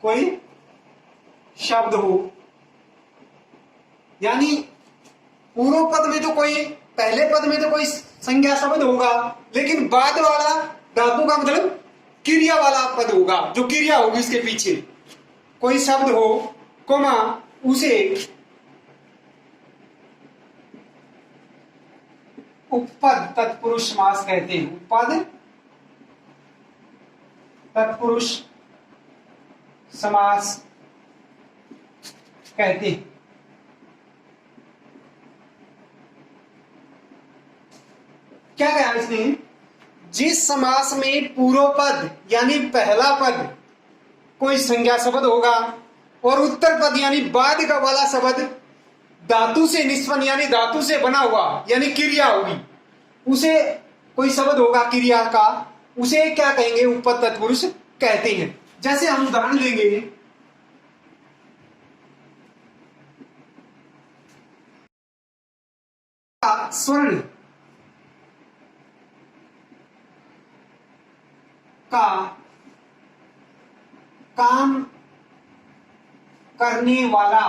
कोई शब्द हो, यानी पूर्व पद में तो कोई, पहले पद में तो कोई संज्ञा शब्द होगा, लेकिन बाद वाला धातु का मतलब क्रिया वाला पद होगा, जो क्रिया होगी इसके पीछे कोई शब्द हो, कोमा, उसे उपपद तत्पुरुष समास कहते हैं। उपपद तत्पुरुष समास कहते हैं। क्या कहा इसने, जिस समास में पूर्व पद यानी पहला पद कोई संज्ञा शब्द होगा और उत्तर पद यानी बाद का वाला शब्द धातु से निष्पन्न यानी धातु से बना हुआ यानी क्रिया होगी, उसे कोई शब्द होगा क्रिया का, उसे क्या कहेंगे, उपपद तत्पुरुष कहते हैं। जैसे हम उदाहरण लेंगे, स्वर्ण का काम करने वाला,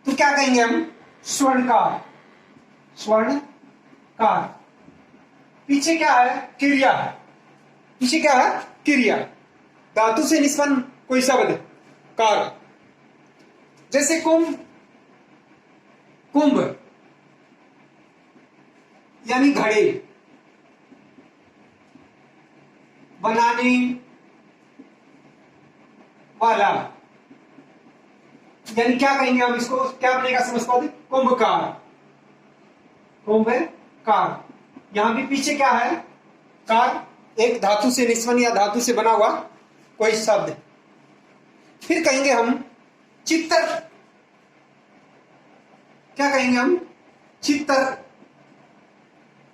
तो क्या कहेंगे हम? स्वर्णकार। स्वर्णकार। पीछे क्या है? क्रिया है। पीछे क्या है? क्रिया। धातु से निष्पन्न कोई शब्द, कार। जैसे कुंभ, कुंभ यानी घड़े, बनाने वाला, यानी क्या कहेंगे हम इसको? क्या बनेगा समझ? कुंभकार। कुंभकार। यहां भी पीछे क्या है? कार, एक धातु से निष्पन्न या धातु से बना हुआ कोई शब्द। फिर कहेंगे हम चित्र। क्या कहेंगे हम? चित्र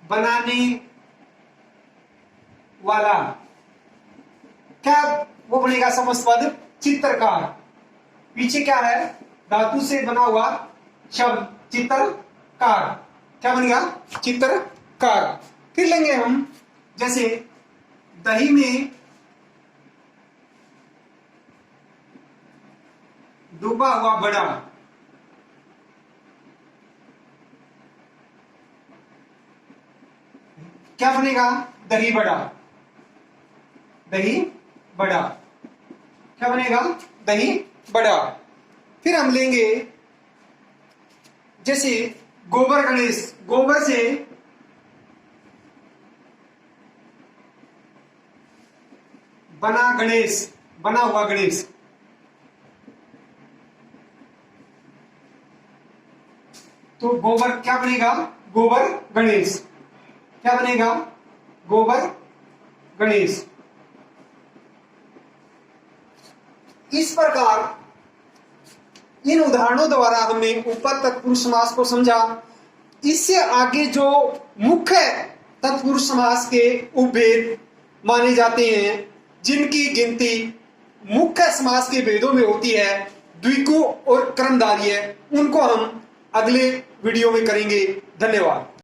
बनाने वाला। क्या वो बनेगा समझ? चित्रकार। पीछे क्या है? धातु से बना हुआ शब्द चित्रकार। क्या बनेगा? चित्रकार। फिर लेंगे हम, जैसे दही में डूबा हुआ बड़ा, क्या बनेगा? दही बड़ा। दही बड़ा। क्या बनेगा? दही बड़ा। फिर हम लेंगे जैसे गोबर गणेश, गोबर से बना गणेश, बना हुआ गणेश। तो गोबर क्या बनेगा? गोबर गणेश। क्या बनेगा? गोबर गणेश। इस प्रकार इन उदाहरणों द्वारा हमने ऊपर तत्पुरुष समास को समझा। इससे आगे जो मुख्य तत्पुरुष समास के उपभेद माने जाते हैं, जिनकी गिनती मुख्य समास के भेदों में होती है, द्विगु और कर्मधारय, उनको हम अगले वीडियो में करेंगे। धन्यवाद।